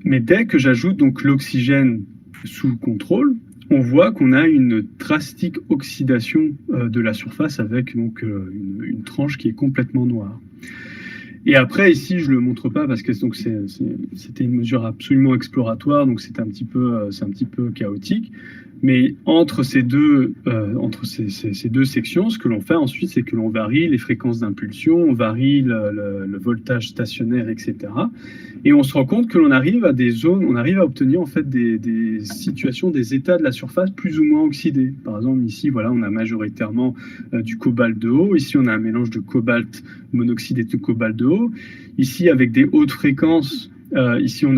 Mais dès que j'ajoute donc l'oxygène sous contrôle, on voit qu'on a une drastique oxydation de la surface avec donc une tranche qui est complètement noire. Et après, ici, je ne le montre pas parce que c'était une mesure absolument exploratoire, donc c'est un petit peu chaotique. Mais entre ces deux sections, ce que l'on fait ensuite, c'est que l'on varie les fréquences d'impulsion, on varie le voltage stationnaire, etc. Et on se rend compte que l'on arrive à des zones, on arrive à obtenir en fait des situations, des états de la surface plus ou moins oxydés. Par exemple, ici, on a majoritairement du cobalt de haut. Ici, on a un mélange de cobalt monoxyde et de cobalt de haut. Ici, avec des hautes fréquences, Ici, on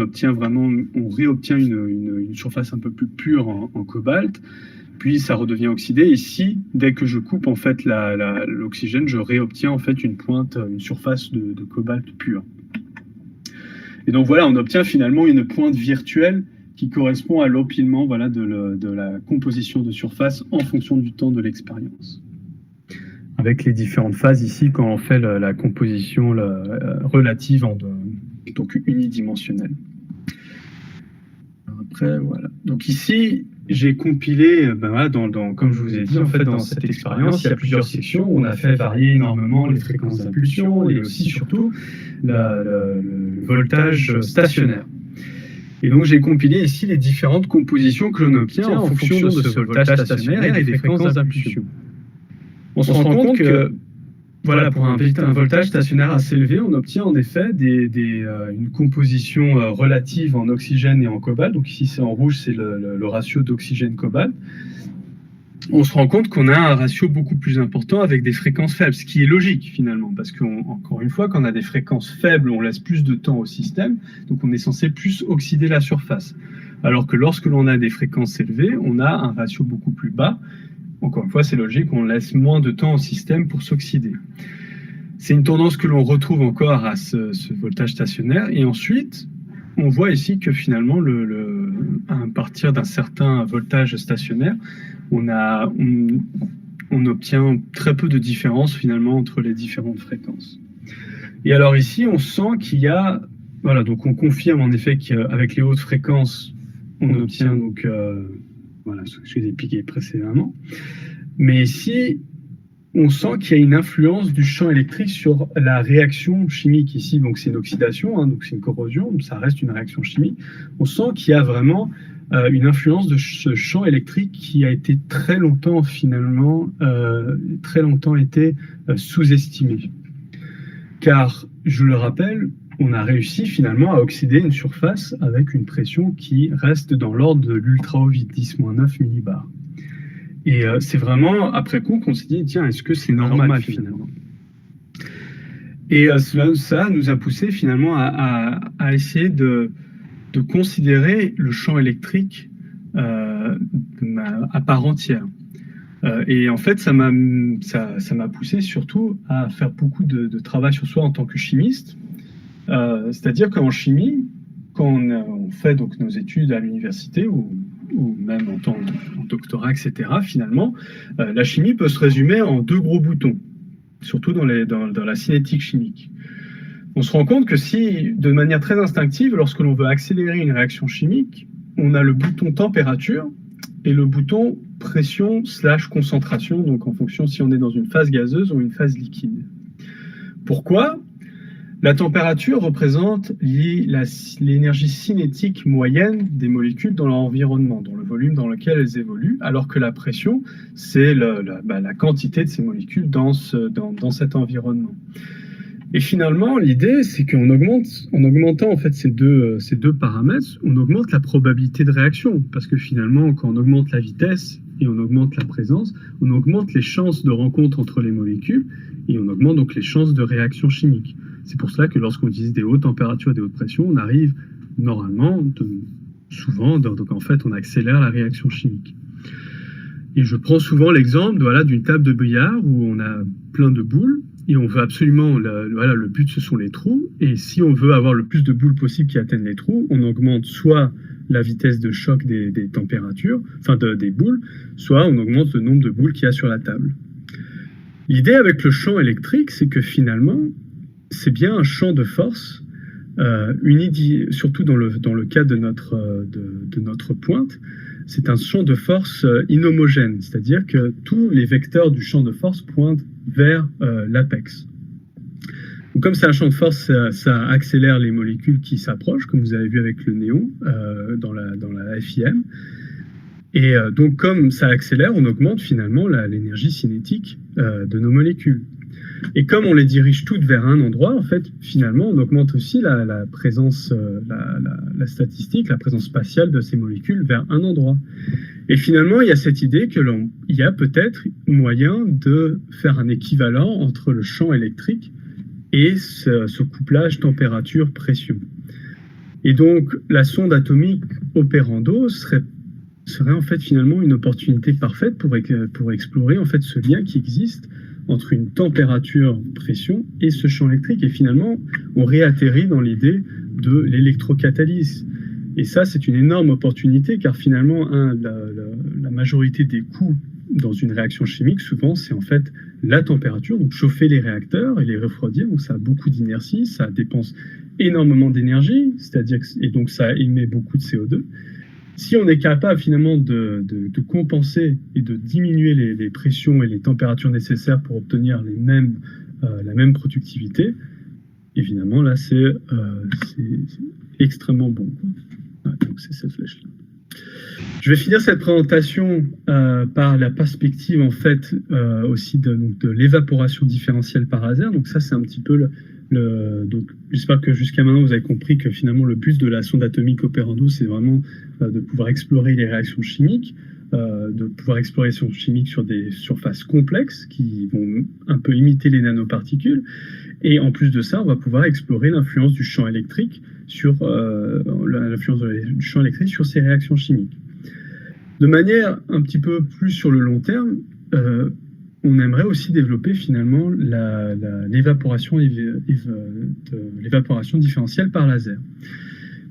réobtient une surface un peu plus pure en cobalt, puis ça redevient oxydé. Ici, dès que je coupe en fait l'oxygène, je réobtiens en fait une surface de cobalt pur. Et donc voilà, on obtient finalement une pointe virtuelle qui correspond à l'empilement de la composition de surface en fonction du temps de l'expérience. Avec les différentes phases ici, quand on fait la composition relative donc unidimensionnelle. Après, voilà. Donc ici, j'ai compilé, comme je vous ai dit, en fait, dans cette expérience, il y a plusieurs sections. On a fait varier énormément les fréquences d'impulsion et aussi, surtout, le voltage stationnaire. Et donc, j'ai compilé ici les différentes compositions que l'on obtient en fonction de ce voltage stationnaire et des fréquences d'impulsion. On se rend compte que, pour un voltage stationnaire assez élevé, on obtient en effet une composition relative en oxygène et en cobalt. Donc ici, c'est en rouge, c'est le ratio d'oxygène-cobalt. On se rend compte qu'on a un ratio beaucoup plus important avec des fréquences faibles, ce qui est logique finalement, parce qu'encore une fois, quand on a des fréquences faibles, on laisse plus de temps au système, donc on est censé plus oxyder la surface. Alors que lorsque l'on a des fréquences élevées, on a un ratio beaucoup plus bas. Encore une fois, c'est logique, on laisse moins de temps au système pour s'oxyder. C'est une tendance que l'on retrouve encore à ce voltage stationnaire. Et ensuite, on voit ici que finalement, à partir d'un certain voltage stationnaire, on obtient très peu de différence finalement entre les différentes fréquences. Et alors ici, on sent qu'il y a... donc on confirme en effet qu'avec les hautes fréquences, on obtient donc... ce que je vous ai piqué précédemment. Mais ici, on sent qu'il y a une influence du champ électrique sur la réaction chimique. Ici, donc c'est une oxydation, donc c'est une corrosion, ça reste une réaction chimique. On sent qu'il y a vraiment une influence de ce champ électrique qui a été très longtemps été sous-estimé. Car, je le rappelle, on a réussi finalement à oxyder une surface avec une pression qui reste dans l'ordre de l'ultra-haut vide, 10-9 millibars. Et c'est vraiment après coup qu'on s'est dit, tiens, est-ce que c'est normal finalement? Et ça nous a poussé finalement à essayer de considérer le champ électrique à part entière. Et en fait, ça m'a poussé surtout à faire beaucoup de travail sur soi en tant que chimiste. C'est-à-dire qu'en chimie, quand on fait donc nos études à l'université ou même en doctorat, etc., finalement, la chimie peut se résumer en deux gros boutons, surtout dans la cinétique chimique. On se rend compte que si, de manière très instinctive, lorsque l'on veut accélérer une réaction chimique, on a le bouton température et le bouton pression/concentration, donc en fonction si on est dans une phase gazeuse ou une phase liquide. Pourquoi ? La température représente l'énergie cinétique moyenne des molécules dans leur environnement, dans le volume dans lequel elles évoluent, alors que la pression, c'est la quantité de ces molécules dans cet environnement. Et finalement, l'idée, c'est qu'en augmentant en fait ces deux paramètres, on augmente la probabilité de réaction, parce que finalement, quand on augmente la vitesse et on augmente la présence, on augmente les chances de rencontre entre les molécules et on augmente donc les chances de réaction chimique. C'est pour cela que lorsqu'on utilise des hautes températures et des hautes pressions, on arrive normalement, souvent, donc en fait, on accélère la réaction chimique. Et je prends souvent l'exemple d'une table de billard où on a plein de boules et on veut absolument, le but ce sont les trous, et si on veut avoir le plus de boules possible qui atteignent les trous, on augmente soit la vitesse de choc des températures, des boules, soit on augmente le nombre de boules qu'il y a sur la table. L'idée avec le champ électrique, c'est que finalement, c'est bien un champ de force, surtout dans le cas de notre pointe, c'est un champ de force inhomogène, c'est-à-dire que tous les vecteurs du champ de force pointent vers l'apex. Donc, comme c'est un champ de force, ça accélère les molécules qui s'approchent, comme vous avez vu avec le néon dans la FIM. Et donc, comme ça accélère, on augmente finalement l'énergie cinétique de nos molécules. Et comme on les dirige toutes vers un endroit, en fait, finalement, on augmente aussi la présence, la statistique, la présence spatiale de ces molécules vers un endroit. Et finalement, il y a cette idée qu'il y a peut-être moyen de faire un équivalent entre le champ électrique et ce couplage température-pression. Et donc, la sonde atomique Operando serait en fait finalement une opportunité parfaite pour explorer en fait ce lien qui existe entre une température-pression et ce champ électrique. Et finalement, on réatterrit dans l'idée de l'électrocatalyse. Et ça, c'est une énorme opportunité, car finalement, la majorité des coûts dans une réaction chimique, souvent, c'est en fait la température, donc chauffer les réacteurs et les refroidir. Donc ça a beaucoup d'inertie, ça dépense énormément d'énergie, et donc ça émet beaucoup de CO2. Si on est capable finalement de compenser et de diminuer les pressions et les températures nécessaires pour obtenir la même productivité, évidemment là c'est extrêmement bon, quoi. Ouais, donc c'est cette flèche-là. Je vais finir cette présentation par la perspective en fait aussi de l'évaporation différentielle par laser. Donc ça c'est un petit peu donc j'espère que jusqu'à maintenant vous avez compris que finalement le but de la sonde atomique Operando, c'est vraiment de pouvoir explorer les réactions chimiques, de pouvoir explorer les réactions chimiques sur des surfaces complexes qui vont un peu imiter les nanoparticules. Et en plus de ça, on va pouvoir explorer l'influence du champ électrique sur ces réactions chimiques. De manière un petit peu plus sur le long terme, on aimerait aussi développer finalement l'évaporation différentielle par laser.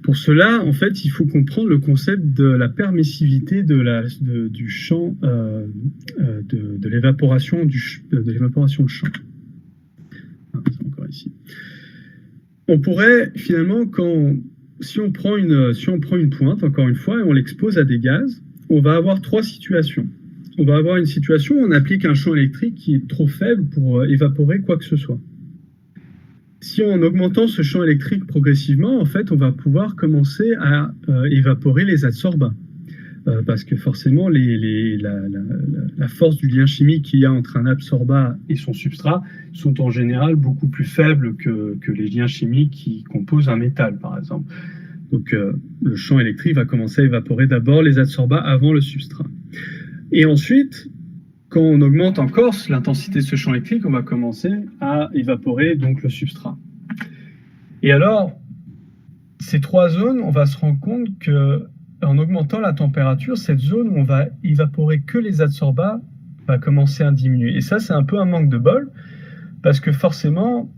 Pour cela, en fait, il faut comprendre le concept de la permissivité du champ de l'évaporation de champ. C'est encore ici. On pourrait finalement, si on prend une pointe, encore une fois, et on l'expose à des gaz, on va avoir trois situations. On va avoir une situation où on applique un champ électrique qui est trop faible pour évaporer quoi que ce soit. Si en augmentant ce champ électrique progressivement, en fait, on va pouvoir commencer à évaporer les adsorbats. Parce que forcément, la force du lien chimique qu'il y a entre un adsorbat et son substrat sont en général beaucoup plus faibles que les liens chimiques qui composent un métal, par exemple. Donc, le champ électrique va commencer à évaporer d'abord les adsorbats avant le substrat. Et ensuite, quand on augmente encore l'intensité de ce champ électrique, on va commencer à évaporer donc le substrat. Et alors, ces trois zones, on va se rendre compte que en augmentant la température, cette zone où on va évaporer que les adsorbats va commencer à diminuer. Et ça, c'est un peu un manque de bol, parce que forcément,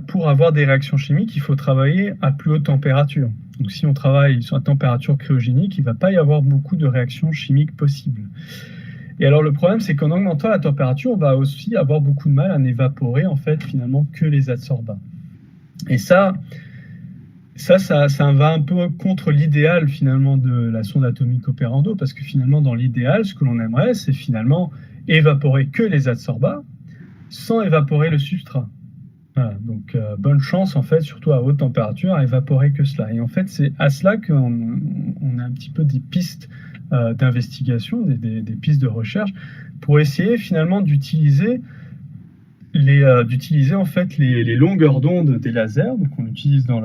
pour avoir des réactions chimiques, il faut travailler à plus haute température. Donc si on travaille sur la température cryogénique, il ne va pas y avoir beaucoup de réactions chimiques possibles. Et alors le problème, c'est qu'en augmentant la température, on va aussi avoir beaucoup de mal à n'évaporer en fait finalement que les adsorbats. Et ça va un peu contre l'idéal finalement de la sonde atomique Operando, parce que finalement dans l'idéal, ce que l'on aimerait, c'est finalement évaporer que les adsorbats sans évaporer le substrat. Voilà, donc bonne chance en fait, surtout à haute température, à évaporer que cela. Et en fait, c'est à cela qu'on a un petit peu des pistes d'investigation, des pistes de recherche, pour essayer finalement d'utiliser en fait les longueurs d'onde des lasers, donc on utilise dans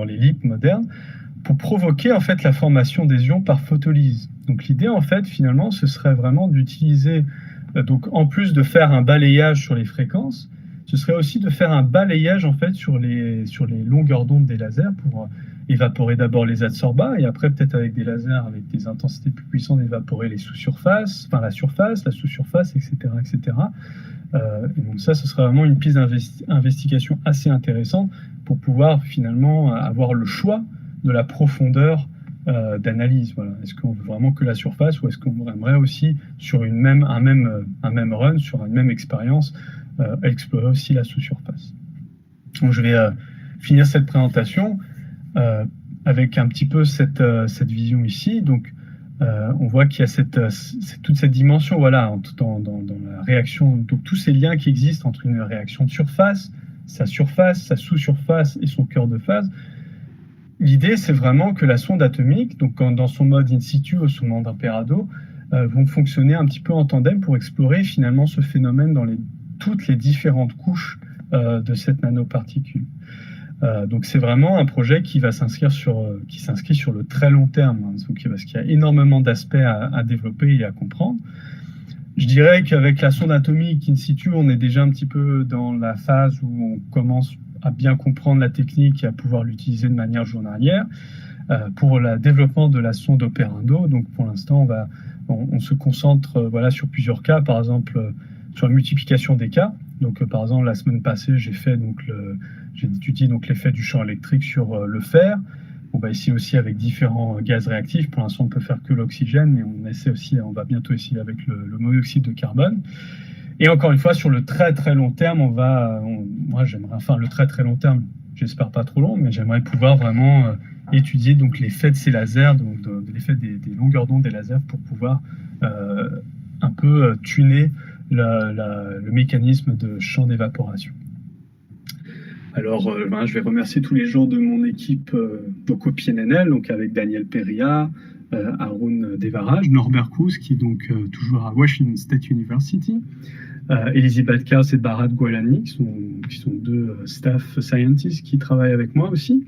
les LIP modernes, pour provoquer en fait la formation des ions par photolyse. Donc l'idée en fait finalement, ce serait vraiment d'utiliser, donc en plus de faire un balayage sur les fréquences, ce serait aussi de faire un balayage en fait sur les longueurs d'onde des lasers pour évaporer d'abord les adsorbats et après peut-être avec des lasers avec des intensités plus puissantes d'évaporer les sous-surfaces, enfin la surface, la sous-surface, etc., etc. Et donc ça, ce serait vraiment une piste d'investigation assez intéressante pour pouvoir finalement avoir le choix de la profondeur d'analyse. Voilà. Est-ce qu'on veut vraiment que la surface ou est-ce qu'on aimerait aussi sur un même run, sur une même expérience, explorer aussi la sous-surface. Donc je vais finir cette présentation avec un petit peu cette vision ici. Donc on voit qu'il y a toute cette dimension, voilà, dans la réaction, donc tous ces liens qui existent entre une réaction de surface, sa sous-surface et son cœur de phase. L'idée, c'est vraiment que la sonde atomique, donc dans son mode in situ ou son mode Operando, vont fonctionner un petit peu en tandem pour explorer finalement ce phénomène dans toutes les différentes couches de cette nanoparticule. Donc c'est vraiment un projet qui s'inscrit sur le très long terme, hein, donc, parce qu'il y a énormément d'aspects à développer et à comprendre. Je dirais qu'avec la sonde atomique in situ, on est déjà un petit peu dans la phase où on commence à bien comprendre la technique et à pouvoir l'utiliser de manière journalière. Pour le développement de la sonde Operando, donc pour l'instant, on se concentre sur plusieurs cas, par exemple sur la multiplication des cas. Donc, par exemple, la semaine passée, j'ai étudié l'effet du champ électrique sur le fer. Ici aussi avec différents gaz réactifs. Pour l'instant, on ne peut faire que l'oxygène, mais on va bientôt essayer avec le monoxyde de carbone. Et encore une fois, sur le très très long terme, moi j'aimerais, le très très long terme, j'espère pas trop long, mais j'aimerais pouvoir vraiment étudier donc l'effet de ces lasers, donc de l'effet des longueurs d'onde des lasers pour pouvoir un peu tuner le mécanisme de champ d'évaporation. Alors, je vais remercier tous les gens de mon équipe donc au PNNL, donc avec Daniel Peria, Haroun Devaraj, Norbert Cruz, qui est donc toujours à Washington State University, Elisabeth Kaos et Bharat Gwalani, qui sont deux staff scientists qui travaillent avec moi aussi.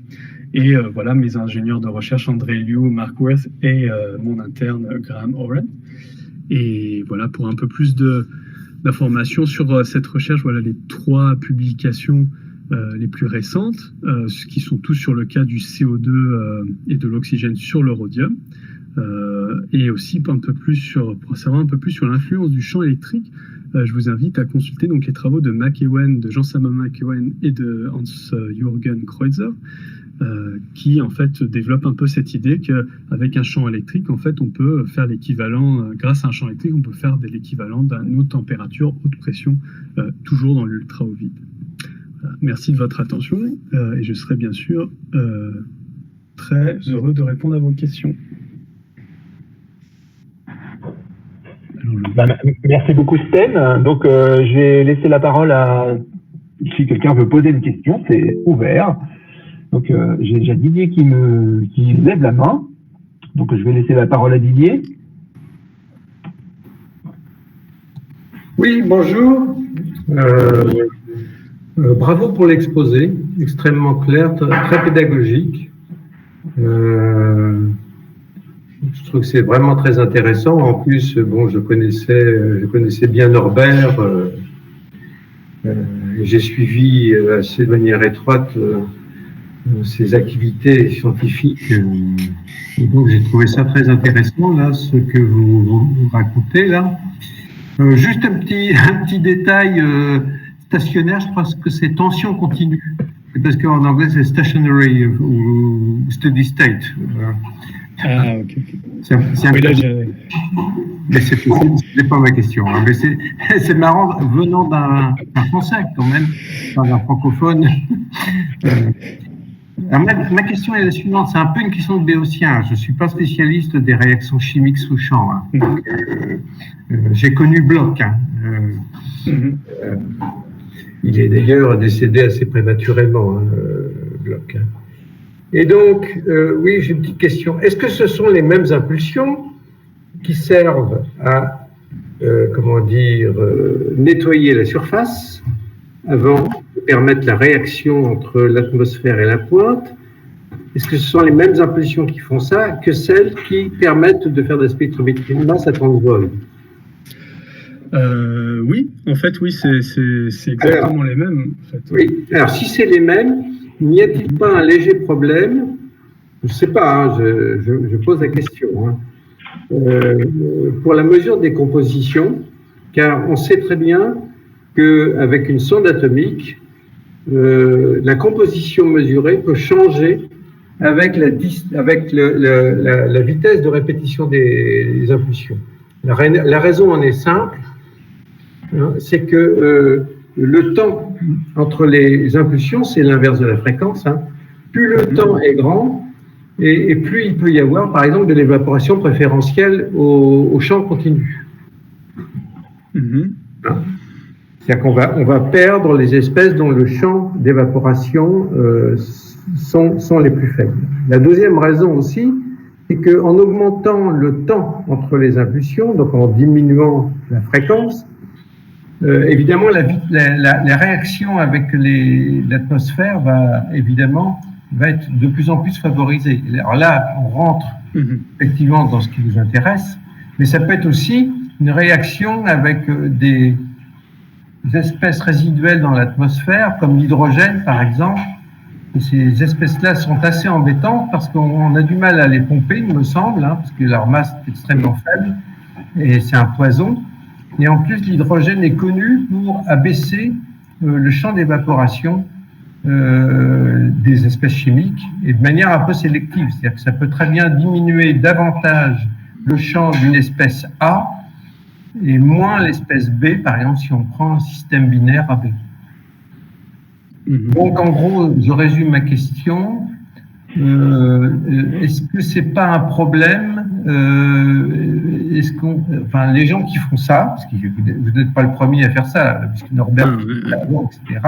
Et mes ingénieurs de recherche André Liu, Mark Worth et mon interne Graham Oren. Et voilà, pour un peu plus d'informations sur cette recherche, les 3 publications les plus récentes, qui sont tous sur le cas du CO2 et de l'oxygène sur le rhodium, et aussi pour savoir un peu plus sur l'influence du champ électrique. Je vous invite à consulter donc les travaux de Jean-Simon McEwen et de Hans-Jürgen Kreutzer, qui en fait développent un peu cette idée qu'avec un champ électrique, en fait, on peut faire l'équivalent, grâce à un champ électrique, on peut faire l'équivalent d'une haute température, haute pression, toujours dans l'ultra haut vide. Voilà. Merci de votre attention et je serai bien sûr très heureux de répondre à vos questions. Merci beaucoup Sten. Donc je vais laisser la parole à si quelqu'un veut poser une question, c'est ouvert. Donc j'ai déjà Didier qui lève la main. Donc je vais laisser la parole à Didier. Oui, bonjour. Bravo pour l'exposé, extrêmement clair, très pédagogique. Je trouve que c'est vraiment très intéressant. En plus, je connaissais bien Norbert. J'ai suivi assez de manière étroite ses activités scientifiques. Et donc, j'ai trouvé ça très intéressant, là, ce que vous racontez, là. Juste un petit détail stationnaire, je pense que c'est tension continue. Parce qu'en anglais, c'est stationary ou steady state. Ah, ok. Mais c'est pas ma question. Hein. Mais c'est marrant, venant d'un français, quand même, d'un francophone. Alors, ma question est la suivante. C'est un peu une question de béotien. Je ne suis pas spécialiste des réactions chimiques sous champ. Hein. Donc, j'ai connu Bloch. Hein. Il est d'ailleurs décédé assez prématurément, hein, Bloch. Hein. Et donc, oui, j'ai une petite question. Est-ce que ce sont les mêmes impulsions qui servent à, nettoyer la surface avant de permettre la réaction entre l'atmosphère et la pointe? Est-ce que ce sont les mêmes impulsions qui font ça que celles qui permettent de faire de la spectrométrie de masse à 30 volts? Oui, en fait, oui, c'est exactement les mêmes. En fait. Oui, alors si c'est les mêmes, n'y a-t-il pas un léger problème? Je ne sais pas, hein, je pose la question. Hein. Pour la mesure des compositions, car on sait très bien qu'avec une sonde atomique, la composition mesurée peut changer avec la vitesse de répétition des impulsions. La raison en est simple, hein, c'est que le temps entre les impulsions, c'est l'inverse de la fréquence. Hein. Plus le temps est grand, et plus il peut y avoir, par exemple, de l'évaporation préférentielle au champ continu. Hein. C'est-à-dire qu'on va perdre les espèces dont le champ d'évaporation sont les plus faibles. La deuxième raison aussi, c'est qu'en augmentant le temps entre les impulsions, donc en diminuant la fréquence, évidemment, la réaction avec l'atmosphère va être de plus en plus favorisée. Alors là, on rentre effectivement dans ce qui nous intéresse, mais ça peut être aussi une réaction avec espèces résiduelles dans l'atmosphère, comme l'hydrogène par exemple. Et ces espèces-là sont assez embêtantes parce qu'on a du mal à les pomper, il me semble, hein, parce que leur masse est extrêmement faible et c'est un poison. Et en plus, l'hydrogène est connu pour abaisser le champ d'évaporation des espèces chimiques et de manière un peu sélective. C'est-à-dire que ça peut très bien diminuer davantage le champ d'une espèce A et moins l'espèce B, par exemple, si on prend un système binaire AB. Donc, en gros, je résume ma question. Est-ce que c'est pas un problème les gens qui font ça, parce que vous n'êtes pas le premier à faire ça, puisque Norbert, etc.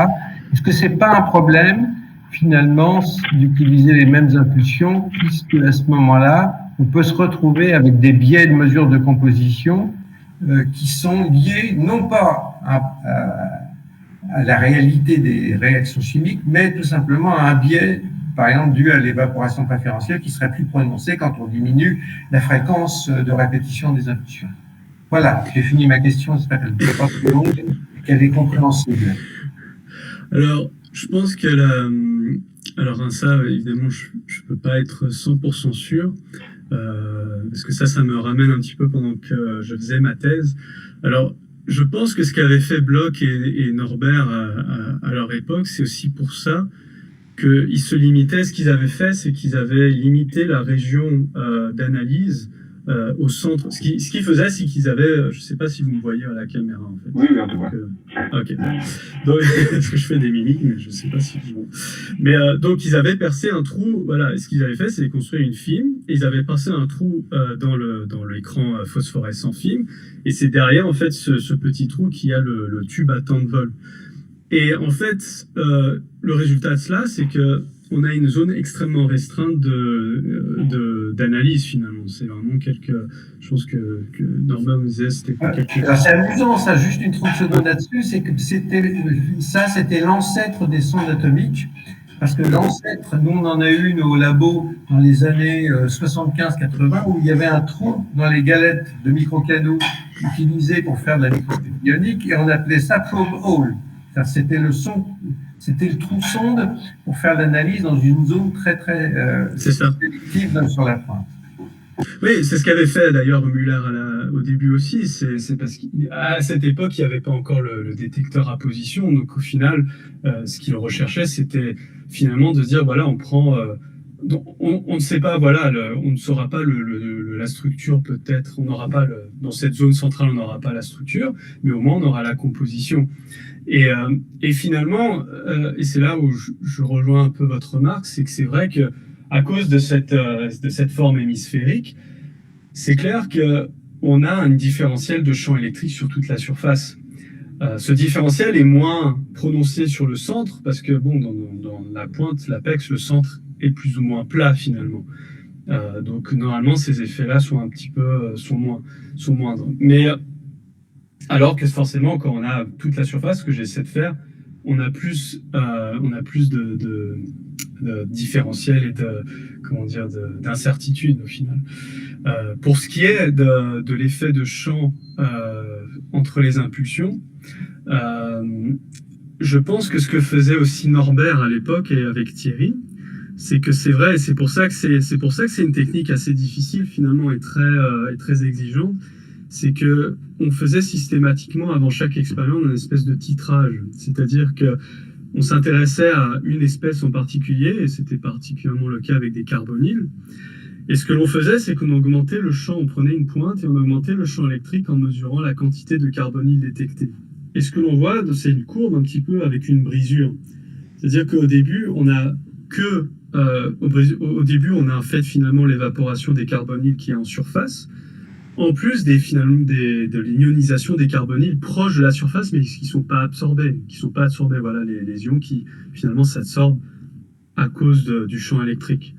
Est-ce que c'est pas un problème finalement d'utiliser les mêmes impulsions, puisque à ce moment-là, on peut se retrouver avec des biais de mesure de composition qui sont liés non pas à la réalité des réactions chimiques, mais tout simplement à un biais, par exemple, dû à l'évaporation préférentielle qui serait plus prononcée quand on diminue la fréquence de répétition des impulsions. Voilà, j'ai fini ma question, j'espère qu'elle n'est pas plus longue et qu'elle est compréhensible. Alors, je pense qu'elle a... Alors ça, évidemment, je ne peux pas être 100% sûr, parce que ça me ramène un petit peu pendant que je faisais ma thèse. Alors, je pense que ce qu'avaient fait Bloch et Norbert à leur époque, c'est aussi pour ça qu'ils se limitaient. Ce qu'ils avaient fait, c'est qu'ils avaient limité la région d'analyse au centre. Ce qu'ils faisaient, c'est qu'ils avaient... Je ne sais pas si vous me voyez à la caméra, en fait. Oui, on te voit. Ok. Donc, parce que je fais des mimiques, mais je ne sais pas si... Mais donc, ils avaient percé un trou. Voilà. Et ce qu'ils avaient fait, c'est construire une film. Et ils avaient percé un trou dans l'écran phosphorescent film. Et c'est derrière, en fait, ce petit trou qui a le tube à temps de vol. Et en fait, le résultat de cela, c'est que on a une zone extrêmement restreinte d'analyse, finalement. C'est vraiment je pense que Norman disait, c'était c'est amusant, ça, juste une trou de seconde là-dessus, c'est que c'était l'ancêtre des sondes atomiques, parce que l'ancêtre, nous, on en a une au labo dans les années 75-80, où il y avait un trou dans les galettes de microcanaux utilisés pour faire de la microscopie ionique, et on appelait ça probe hole. C'était le trou sonde pour faire l'analyse dans une zone très sélective sur la pointe. Oui, c'est ce qu'avait fait d'ailleurs Müller au début aussi. C'est parce qu'à cette époque, il n'y avait pas encore le détecteur à position. Donc au final, ce qu'il recherchait, c'était finalement de se dire, voilà, on prend... on ne sait pas, voilà, on ne saura pas la structure peut-être. On n'aura pas dans cette zone centrale, on n'aura pas la structure, mais au moins on aura la composition. Et finalement, et c'est là où je rejoins un peu votre remarque, c'est que c'est vrai que à cause de cette forme hémisphérique, c'est clair qu'on a un différentiel de champ électrique sur toute la surface. Ce différentiel est moins prononcé sur le centre parce que bon, dans la pointe, l'apex, le centre est plus ou moins plat finalement. Donc normalement, ces effets-là sont un petit peu sont moindres. Mais alors que forcément, quand on a toute la surface, ce que j'essaie de faire, on a plus de différentiel et d'incertitude au final. Pour ce qui est de l'effet de champ entre les impulsions, je pense que ce que faisait aussi Norbert à l'époque et avec Thierry, c'est que c'est vrai, et c'est pour ça que c'est une technique assez difficile finalement et très exigeante. C'est que on faisait systématiquement avant chaque expérience une espèce de titrage, c'est-à-dire que on s'intéressait à une espèce en particulier, et c'était particulièrement le cas avec des carbonyles. Et ce que l'on faisait, c'est qu'on augmentait le champ, on prenait une pointe et on augmentait le champ électrique en mesurant la quantité de carbonyles détectés. Et ce que l'on voit, c'est une courbe un petit peu avec une brisure. C'est-à-dire qu'au début, on a en fait finalement l'évaporation des carbonyles qui est en surface, en plus de l'ionisation des carbonyles proches de la surface, mais qui ne sont pas absorbés. Voilà, les ions qui finalement s'absorbent à cause du champ électrique.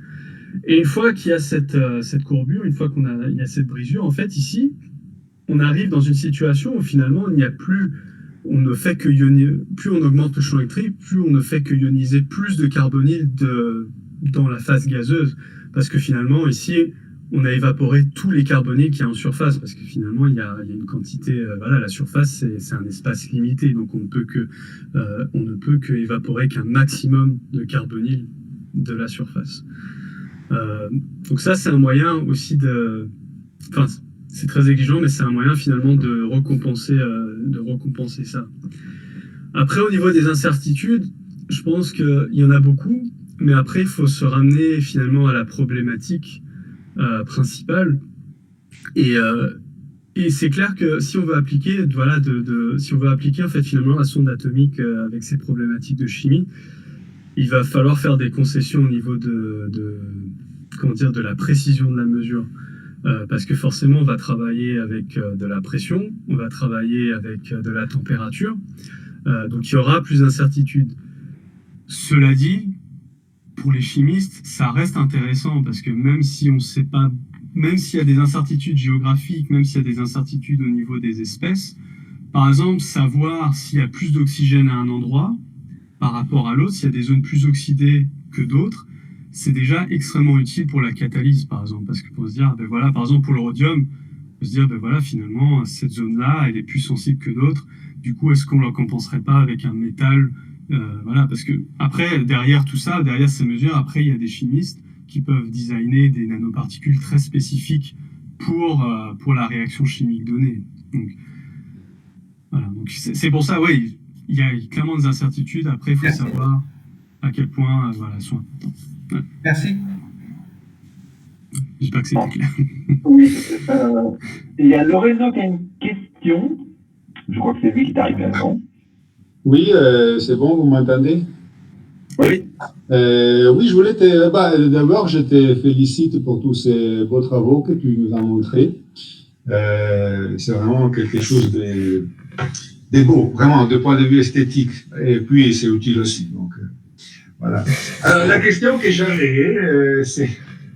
Et une fois qu'il y a cette courbure, une fois il y a cette brisure, en fait ici, on arrive dans une situation où finalement il n'y a plus, on ne fait que plus on augmente le champ électrique, plus on ne fait que ioniser plus de carbonyles dans la phase gazeuse, parce que finalement ici on a évaporé tous les carbonyles qu'il y a en surface, parce que finalement, il y a une quantité, voilà, la surface, c'est un espace limité, donc on ne peut que évaporer qu'un maximum de carbonyles de la surface. Donc ça, c'est un moyen aussi enfin, c'est très exigeant, mais c'est un moyen finalement de récompenser ça. Après, au niveau des incertitudes, je pense qu'il y en a beaucoup, mais après, il faut se ramener finalement à la problématique principale. Et c'est clair que si on veut appliquer, voilà, si on veut appliquer en fait finalement la sonde atomique avec ces problématiques de chimie, il va falloir faire des concessions au niveau de la précision de la mesure. Parce que forcément, on va travailler avec de la pression, on va travailler avec de la température, donc il y aura plus d'incertitudes. Cela dit, pour les chimistes, ça reste intéressant parce que même si on sait pas, même s'il y a des incertitudes géographiques, même s'il y a des incertitudes au niveau des espèces, par exemple, savoir s'il y a plus d'oxygène à un endroit par rapport à l'autre, s'il y a des zones plus oxydées que d'autres, c'est déjà extrêmement utile pour la catalyse, par exemple, parce que pour se dire, ben voilà, par exemple pour le rhodium, on peut se dire, ben voilà, finalement, cette zone-là, elle est plus sensible que d'autres. Du coup, est-ce qu'on ne la compenserait pas avec un métal voilà, parce que après, derrière tout ça, derrière ces mesures, après, il y a des chimistes qui peuvent designer des nanoparticules très spécifiques pour la réaction chimique donnée. Donc, voilà. Donc c'est pour ça, oui, il y a clairement des incertitudes. Après, il faut savoir à quel point voilà, elles sont importantes. Ouais. Merci. J'espère que c'est clair. Oui. Il y a Lorenzo qui a une question. Je crois que c'est lui qui est arrivé avant. Oui, c'est bon, vous m'entendez? Oui. Oui, je voulais d'abord, je te félicite pour tous ces beaux travaux que tu nous as montrés. C'est vraiment quelque chose de beau, vraiment, de point de vue esthétique. Et puis, c'est utile aussi. Donc, voilà. Alors, la question que j'avais, c'est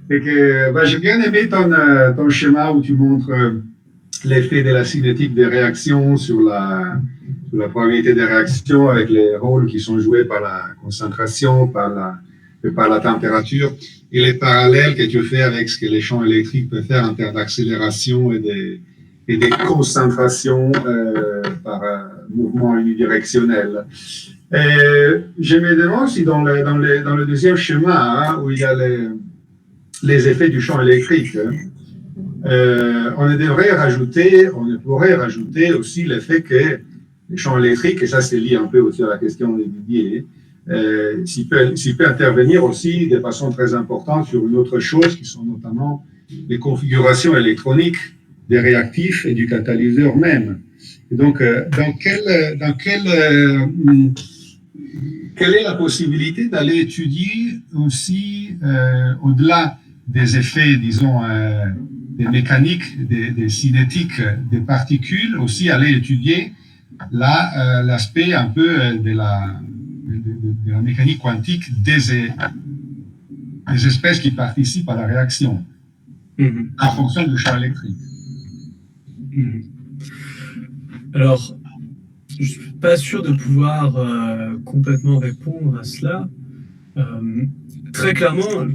que j'ai bien aimé ton schéma où tu montres l'effet de la cinétique des réactions sur la probabilité des réactions avec les rôles qui sont joués par la concentration, par la température, et les parallèles que tu fais avec ce que les champs électriques peuvent faire en termes d'accélération et des concentrations par mouvement unidirectionnel. Je me demande si dans le deuxième schéma, où il y a les effets du champ électrique, on pourrait rajouter aussi le fait que les champs électriques, et ça c'est lié un peu aussi à la question de Didier, s'il peut intervenir aussi de façon très importante sur une autre chose qui sont notamment les configurations électroniques des réactifs et du catalyseur même. Et donc, quelle est la possibilité d'aller étudier aussi, au-delà des effets, disons, des mécaniques, des cinétiques des particules, aussi aller étudier l'aspect un peu de la mécanique quantique des espèces qui participent à la réaction en fonction du champ électrique. Alors, je ne suis pas sûr de pouvoir complètement répondre à cela. Très clairement,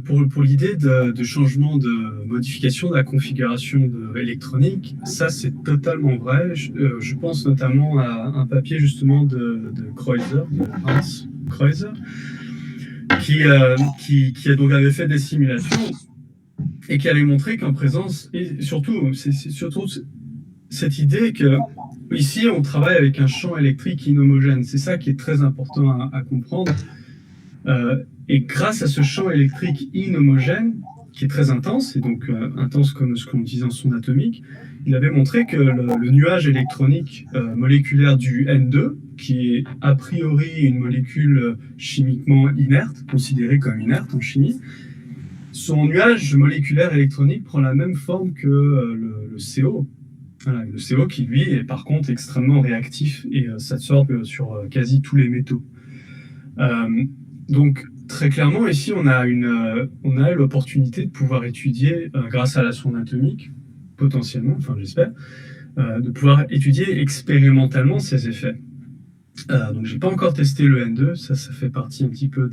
pour l'idée de changement, de modification de la configuration électronique, ça c'est totalement vrai. Je pense notamment à un papier justement de Kreuzer, de Hans Kreuzer, qui donc avait fait des simulations et qui avait montré qu'en présence, et surtout, c'est surtout cette idée que ici on travaille avec un champ électrique inhomogène. C'est ça qui est très important à comprendre. Et grâce à ce champ électrique inhomogène, qui est très intense, et donc intense comme ce qu'on utilise en sonde atomique, il avait montré que le nuage électronique moléculaire du N2, qui est a priori une molécule chimiquement inerte, considérée comme inerte en chimie, son nuage moléculaire électronique prend la même forme que le CO. Voilà, le CO qui, lui, est par contre extrêmement réactif et s'absorbe sur quasi tous les métaux. Donc, très clairement, ici, on a l'opportunité de pouvoir étudier, grâce à la sonde atomique, potentiellement, enfin j'espère, de pouvoir étudier expérimentalement ces effets. Donc, j'ai pas encore testé le N2, ça fait partie un petit peu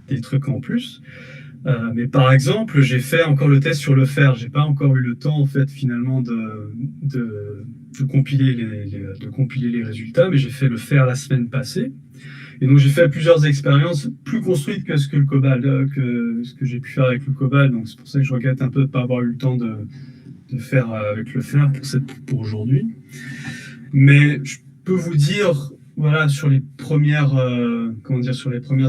des trucs en plus. Mais par exemple, j'ai fait encore le test sur le fer. J'ai pas encore eu le temps, en fait, finalement, de compiler les résultats, mais j'ai fait le fer la semaine passée. Et donc, j'ai fait plusieurs expériences plus construites que ce que le cobalt, que ce que j'ai pu faire avec le cobalt. Donc, c'est pour ça que je regrette un peu de ne pas avoir eu le temps de faire avec le fer pour aujourd'hui. Mais je peux vous dire, voilà, sur les premières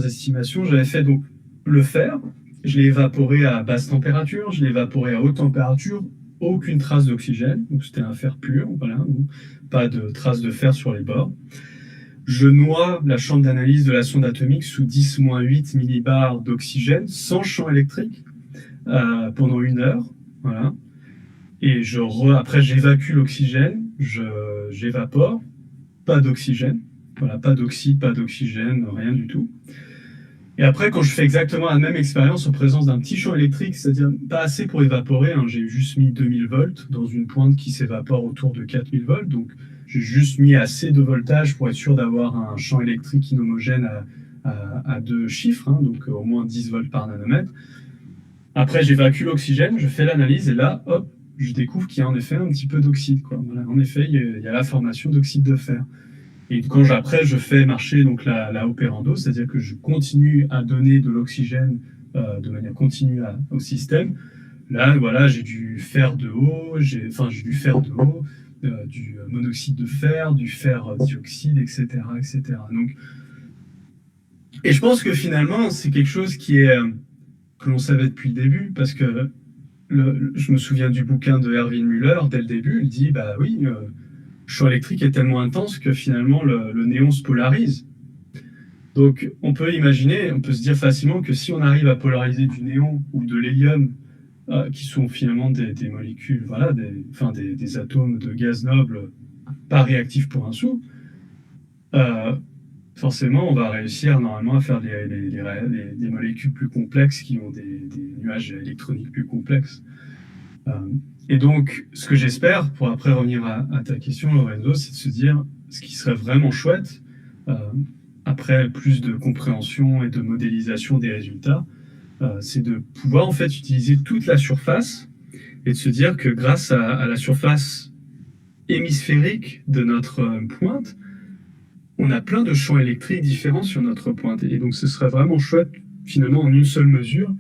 estimations, j'avais fait donc le fer. Je l'ai évaporé à basse température, je l'ai évaporé à haute température, aucune trace d'oxygène, donc c'était un fer pur, voilà, pas de trace de fer sur les bords. Je noie la chambre d'analyse de la sonde atomique sous 10-8 millibars d'oxygène, sans champ électrique, pendant 1 heure, voilà. Et après j'évacue l'oxygène, j'évapore, pas d'oxygène, voilà, pas d'oxyde, pas d'oxygène, rien du tout. Et après, quand je fais exactement la même expérience en présence d'un petit champ électrique, c'est-à-dire pas assez pour évaporer, hein, j'ai juste mis 2000 volts dans une pointe qui s'évapore autour de 4000 volts, donc j'ai juste mis assez de voltage pour être sûr d'avoir un champ électrique inhomogène à 2 chiffres, hein, donc au moins 10 volts par nanomètre. Après, j'évacue l'oxygène, je fais l'analyse, et là, hop, je découvre qu'il y a en effet un petit peu d'oxyde, quoi. Voilà, en effet, il y a la formation d'oxyde de fer. Et quand après, je fais marcher donc la opérando, c'est-à-dire que je continue à donner de l'oxygène de manière continue au système. Là, voilà, j'ai du fer de haut, du monoxyde de fer, du fer dioxyde, etc., etc. Donc, et je pense que finalement, c'est quelque chose que l'on savait depuis le début, parce que je me souviens du bouquin de Erwin Müller, dès le début, il dit, bah oui, le champ électrique est tellement intense que finalement le néon se polarise. Donc on peut se dire facilement que si on arrive à polariser du néon ou de l'hélium, qui sont finalement des molécules, voilà, des atomes de gaz noble pas réactifs pour un sou, forcément on va réussir normalement à faire des molécules plus complexes qui ont des nuages électroniques plus complexes. Et donc, ce que j'espère, pour après revenir à ta question, Lorenzo, c'est de se dire, ce qui serait vraiment chouette, après plus de compréhension et de modélisation des résultats, c'est de pouvoir en fait utiliser toute la surface et de se dire que grâce à la surface hémisphérique de notre pointe, on a plein de champs électriques différents sur notre pointe. Et donc, ce serait vraiment chouette, finalement, en une seule mesure,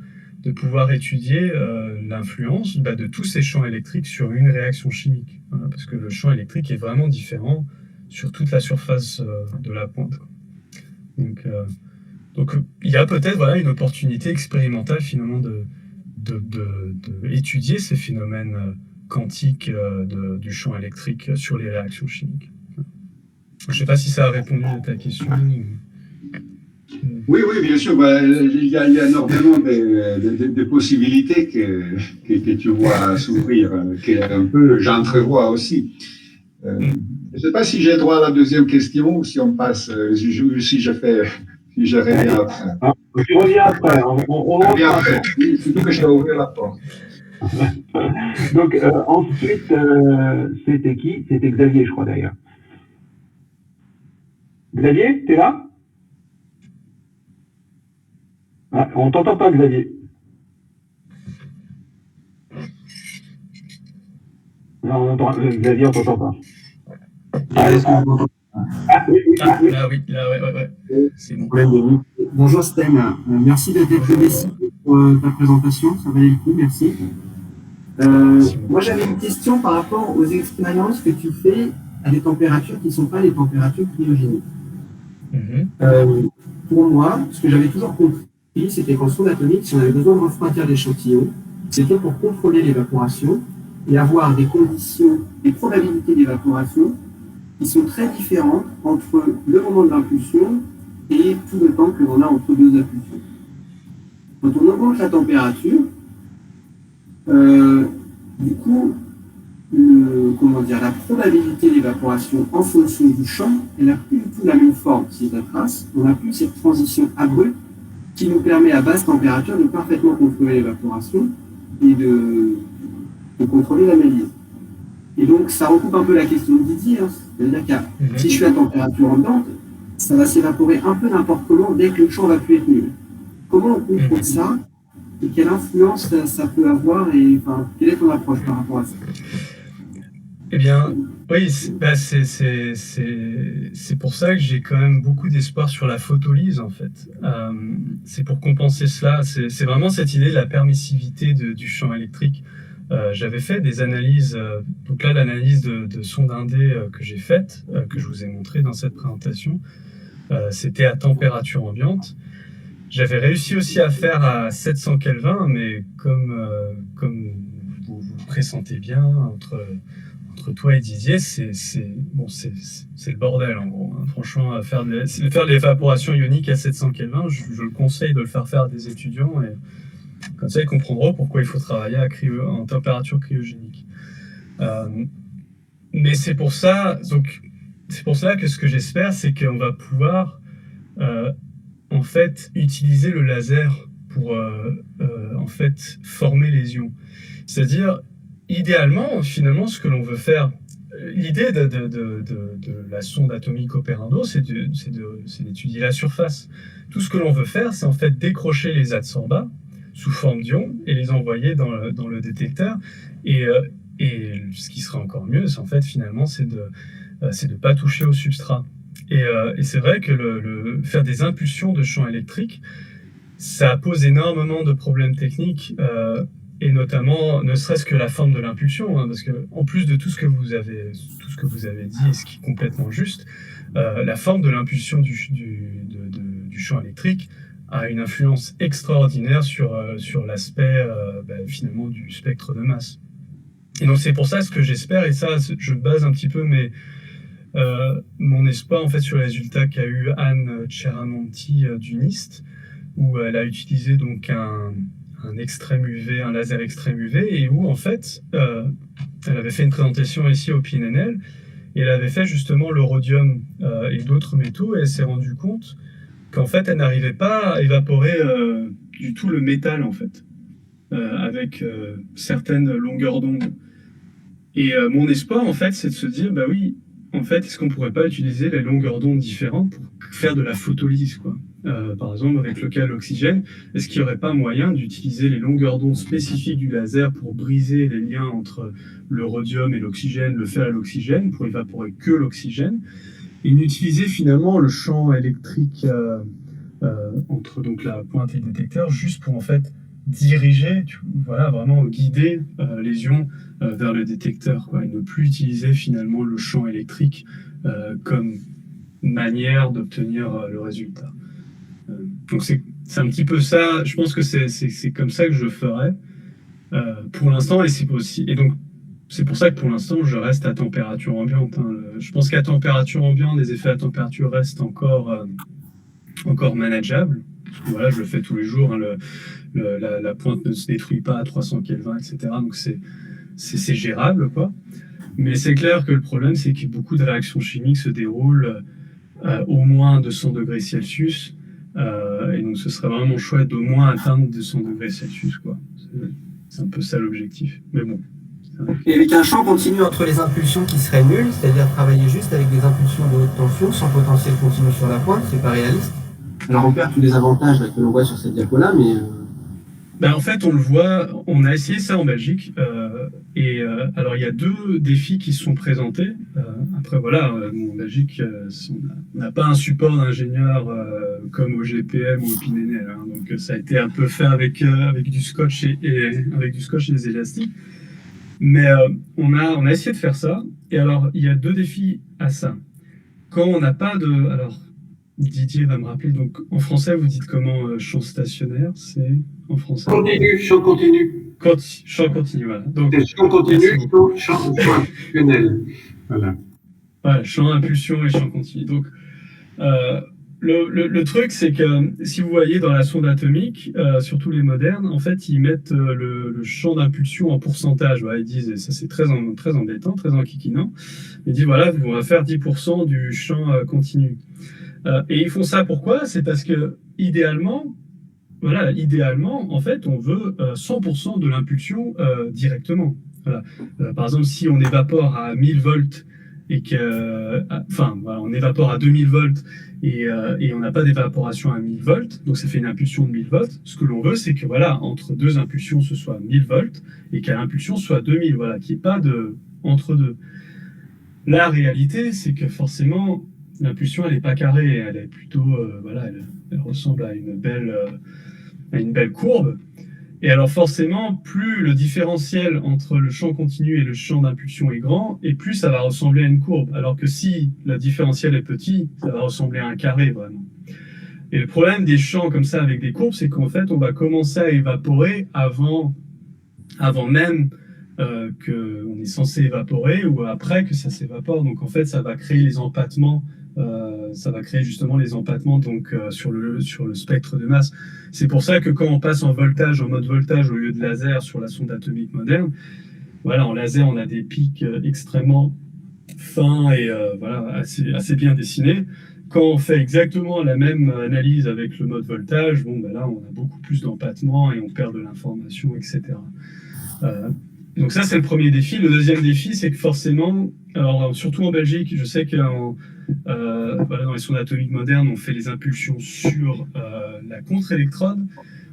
de pouvoir étudier l'influence de tous ces champs électriques sur une réaction chimique. Voilà, parce que le champ électrique est vraiment différent sur toute la surface de la pointe. Donc, il y a peut-être une opportunité expérimentale finalement d'étudier ces phénomènes quantiques du champ électrique sur les réactions chimiques. Je ne sais pas si ça a répondu à ta question. Oui, bien sûr. Il y a énormément de possibilités que tu vois s'ouvrir, que j'entrevois aussi. Je ne sais pas si j'ai droit à la deuxième question ou si on passe, si je reviens après. Tu reviens après. On reviens après. Surtout que je dois ouvrir la porte. Donc, ensuite, c'était qui? C'était Xavier, je crois d'ailleurs. Xavier, t'es là? Ah, on t'entend pas, Xavier. Non, on entend, Xavier, on t'entend pas. Oui. C'est bon. Bonjour Sten, merci de t'être levé pour ta présentation, ça valait le coup, merci. Moi j'avais une question par rapport aux expériences que tu fais à des températures qui ne sont pas les températures cryogéniques. Pour moi, ce que j'avais toujours compris, c'était qu'en sonde atomique, si on avait besoin de refroidir l'échantillon, c'était pour contrôler l'évaporation et avoir des conditions, des probabilités d'évaporation qui sont très différentes entre le moment de l'impulsion et tout le temps que l'on a entre deux impulsions. Quand on augmente la température, du coup, la probabilité d'évaporation en fonction du champ, elle n'a plus du tout la même forme, c'est la trace. On n'a plus cette transition abrupte qui nous permet à basse température de parfaitement contrôler l'évaporation et de contrôler l'analyse. Et donc, ça recoupe un peu la question de Didier. Hein. C'est-à-dire que si je suis à température ambiante, ça va s'évaporer un peu n'importe comment dès que le champ va plus être nul. Comment on contrôle ça et quelle influence ça peut avoir et enfin, quelle est ton approche par rapport à ça? Eh bien, oui, c'est pour ça que j'ai quand même beaucoup d'espoir sur la photolyse, en fait. C'est pour compenser cela. C'est vraiment cette idée de la permissivité du champ électrique. J'avais fait des analyses, donc là, l'analyse de sonde indé que j'ai faite, que je vous ai montré dans cette présentation, c'était à température ambiante. J'avais réussi aussi à faire à 700 Kelvin, mais comme vous le pressentez bien, entre toi et Didier, c'est le bordel en gros. Hein. Franchement, faire de l'évaporation ionique à 700 Kelvin, je le conseille de le faire à des étudiants et comme ça ils comprendront pourquoi il faut travailler en température cryogénique. Mais c'est pour ça que ce que j'espère, c'est qu'on va pouvoir en fait utiliser le laser pour en fait former les ions. C'est-à-dire idéalement, finalement, ce que l'on veut faire, l'idée de la sonde atomique Operando, c'est d'étudier la surface. Tout ce que l'on veut faire, c'est en fait décrocher les adsorbats sous forme d'ions et les envoyer dans le détecteur. Et ce qui serait encore mieux, c'est en fait finalement, c'est de pas toucher au substrat. Et c'est vrai que faire des impulsions de champ électrique, ça pose énormément de problèmes techniques. Et notamment, ne serait-ce que la forme de l'impulsion, hein, parce que en plus de tout ce que vous avez dit, et ce qui est complètement juste, la forme de l'impulsion du champ électrique a une influence extraordinaire sur l'aspect finalement du spectre de masse. Et donc c'est pour ça ce que j'espère, et ça je base un petit peu mon espoir en fait sur les résultats qu'a eu Anne Ceramonti du NIST, où elle a utilisé donc un extrême UV, un laser extrême UV, et où en fait elle avait fait une présentation ici au PNNL et elle avait fait justement le rhodium et d'autres métaux, et elle s'est rendue compte qu'en fait elle n'arrivait pas à évaporer du tout le métal en fait avec certaines longueurs d'onde. Et mon espoir en fait c'est de se dire bah oui, en fait est-ce qu'on pourrait pas utiliser les longueurs d'onde différentes pour faire de la photolyse quoi. Par exemple avec le cas de l'oxygène, est-ce qu'il n'y aurait pas moyen d'utiliser les longueurs d'onde spécifiques du laser pour briser les liens entre le rhodium et l'oxygène, le fer et l'oxygène, pour évaporer que l'oxygène, et d'utiliser finalement le champ électrique entre donc la pointe et le détecteur juste pour en fait diriger, vraiment guider les ions vers le détecteur, quoi, et ne plus utiliser finalement le champ électrique comme manière d'obtenir le résultat. Donc c'est un petit peu ça, je pense que c'est comme ça que je ferais pour l'instant, et donc c'est pour ça que pour l'instant je reste à température ambiante. Hein. Je pense qu'à température ambiante, les effets à température restent encore manageables. Voilà, je le fais tous les jours, hein, la pointe ne se détruit pas à 300 Kelvin, etc. Donc c'est gérable, quoi. Mais c'est clair que le problème, c'est que beaucoup de réactions chimiques se déroulent au moins 200 degrés Celsius. Et donc ce serait vraiment chouette d'au moins atteindre 200 degrés Celsius, quoi. C'est un peu ça l'objectif. Mais bon. Et avec un champ continu entre les impulsions qui serait nul, c'est-à-dire travailler juste avec des impulsions de haute tension sans potentiel continu sur la pointe, c'est pas réaliste. Alors on perd tous les avantages que l'on voit sur cette diapo-là, mais... En fait, on le voit, on a essayé ça en Belgique, alors il y a deux défis qui se sont présentés. Après voilà, nous, en Belgique, on n'a pas un support d'ingénieur comme au GPM ou au PNNL, hein, donc ça a été un peu fait avec du scotch et des élastiques. Mais on a essayé de faire ça, et alors il y a deux défis à ça. Quand on n'a pas de... Alors, Didier va me rappeler, donc en français vous dites comment champ stationnaire, c'est en français champ continu. Champ continu, voilà. Donc, champ continu, champ impulsionnel. Voilà. Ouais, champ impulsion et champ continu. Donc le truc, c'est que si vous voyez dans la sonde atomique, surtout les modernes, en fait ils mettent le champ d'impulsion en pourcentage. Ouais, ils disent, et ça c'est très embêtant, très enquiquinant, ils disent voilà, on va faire 10% du champ continu. Et ils font ça pourquoi? C'est parce que idéalement, en fait, on veut 100% de l'impulsion directement. Voilà. Par exemple, si on évapore à 1000 volts et que, enfin, voilà, on évapore à 2000 volts et on n'a pas d'évaporation à 1000 volts, donc ça fait une impulsion de 1000 volts. Ce que l'on veut, c'est que voilà, entre deux impulsions, ce soit 1000 volts et qu'à l'impulsion soit 2000, voilà, qu'il n'y ait pas de entre deux. La réalité, c'est que forcément, l'impulsion, elle n'est pas carrée, elle est plutôt, voilà, elle ressemble à une belle courbe. Et alors forcément, plus le différentiel entre le champ continu et le champ d'impulsion est grand, et plus ça va ressembler à une courbe. Alors que si le différentiel est petit, ça va ressembler à un carré vraiment. Et le problème des champs comme ça avec des courbes, c'est qu'en fait, on va commencer à évaporer avant même qu'on est censé évaporer ou après que ça s'évapore. Donc en fait, ça va créer les empattements. Ça va créer justement les empattements donc, sur le spectre de masse. C'est pour ça que quand on passe en mode voltage au lieu de laser sur la sonde atomique moderne, voilà, en laser, on a des pics extrêmement fins et voilà, assez bien dessinés. Quand on fait exactement la même analyse avec le mode voltage, bon, ben là, on a beaucoup plus d'empattements et on perd de l'information, etc. Donc ça, c'est le premier défi. Le deuxième défi, c'est que forcément, alors surtout en Belgique, je sais que voilà, dans les sondes atomiques modernes, on fait les impulsions sur la contre-électrode.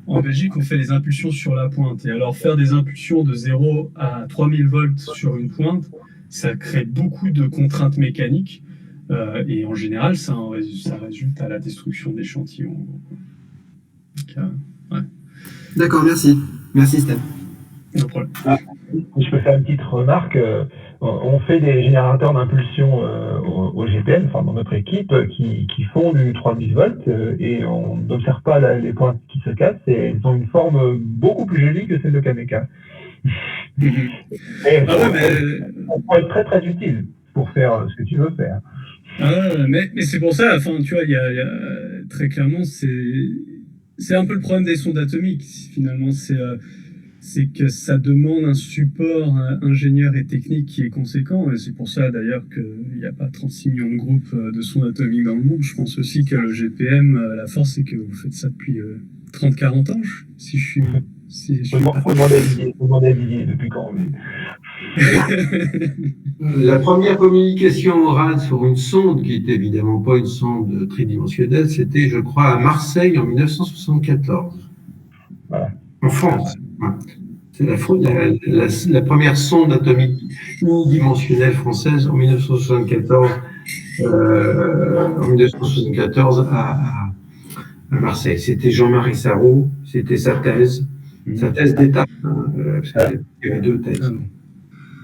En Belgique, on fait les impulsions sur la pointe. Et alors, faire des impulsions de 0 à 3000 volts sur une pointe, ça crée beaucoup de contraintes mécaniques. Et en général, ça résulte à la destruction d'échantillons. Ouais. D'accord, merci. Merci, Stan. No problème. Je peux faire une petite remarque. On fait des générateurs d'impulsion au GPM, enfin dans notre équipe, qui font du 3000 volts et on n'observe pas les pointes qui se cassent et elles ont une forme beaucoup plus jolie que celle de Kameka. Et elles vont être très très utiles pour faire ce que tu veux faire. Mais c'est pour ça, enfin, tu vois, il y a très clairement, c'est un peu le problème des sondes atomiques, finalement, c'est que ça demande un support ingénieur et technique qui est conséquent, et c'est pour ça d'ailleurs qu'il n'y a pas 36 millions de groupes de sondes atomiques dans le monde. Je pense aussi que le GPM, la force, c'est que vous faites ça depuis 30-40 ans, si je suis... Faut demander à Didier depuis quand. Mais... La première communication orale sur une sonde, qui n'était évidemment pas une sonde tridimensionnelle, c'était, je crois, à Marseille en 1974. Voilà. En France. C'est la première sonde atomique unidimensionnelle française en 1974. À Marseille. C'était Jean-Marie Sarraud, c'était sa thèse d'état. Parce qu'il y avait deux thèses.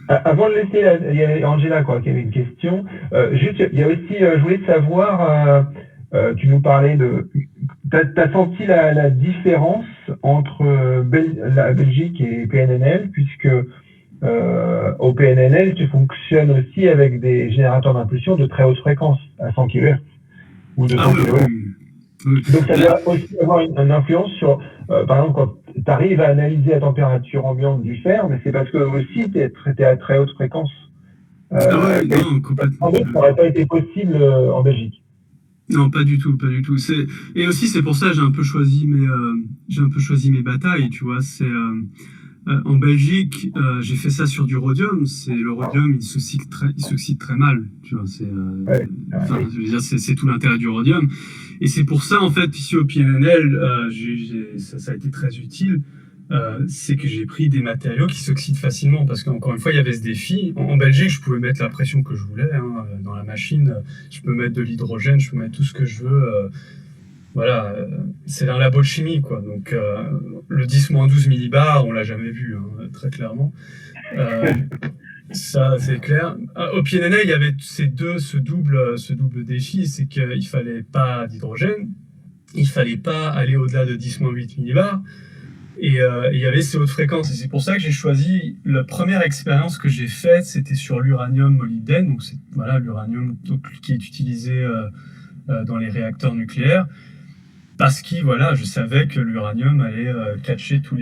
Avant de laisser, il y avait Angela qui avait une question. Juste, il y a aussi, je voulais savoir, tu nous parlais de... T'as senti la différence entre la Belgique et PNNL, puisque au PNNL, tu fonctionnes aussi avec des générateurs d'impulsion de très haute fréquence, à 100 kHz ou 200 kHz. Donc ça doit aussi avoir une influence sur, par exemple, quand tu arrives à analyser la température ambiante du fer, mais c'est parce que aussi tu es à très haute fréquence. Non, complètement. Ça n'aurait pas été possible en Belgique. Non, pas du tout, pas du tout. Et aussi, c'est pour ça que j'ai un peu choisi mes batailles, tu vois. En Belgique, j'ai fait ça sur du rhodium. Le rhodium, il s'oxyde très mal, tu vois. Je veux dire, c'est tout l'intérêt du rhodium. Et c'est pour ça, en fait, ici au PNNL, ça a été très utile. C'est que j'ai pris des matériaux qui s'oxydent facilement, parce qu'encore une fois, il y avait ce défi. En Belgique, je pouvais mettre la pression que je voulais dans la machine. Je peux mettre de l'hydrogène, je peux mettre tout ce que je veux. Voilà, c'est un labo de chimie, quoi. Donc, le 10-12 millibars, on l'a jamais vu, très clairement. Ça, c'est clair. Au PNNL, il y avait ce double défi, c'est qu'il fallait pas d'hydrogène, il fallait pas aller au-delà de 10-8 millibars. Et il y avait ces hautes fréquences. Et c'est pour ça que j'ai choisi, la première expérience que j'ai faite, c'était sur l'uranium molybdène. Donc, c'est l'uranium qui est utilisé dans les réacteurs nucléaires. Parce que je savais que l'uranium allait catcher toutes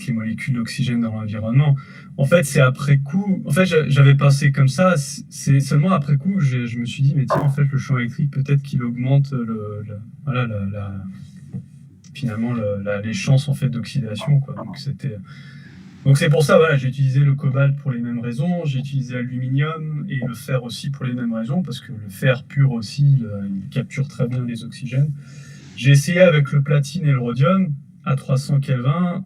les molécules d'oxygène dans l'environnement. En fait, c'est après coup. En fait, j'avais pensé comme ça. C'est seulement après coup, je me suis dit, mais tiens, en fait, le champ électrique, peut-être qu'il augmente finalement les chances en fait d'oxydation, quoi. Donc c'était Donc c'est pour ça, voilà, j'ai utilisé le cobalt pour les mêmes raisons, j'ai utilisé l'aluminium et le fer aussi pour les mêmes raisons, parce que le fer pur aussi, il capture très bien les oxygènes. J'ai essayé avec le platine et le rhodium à 300 Kelvin,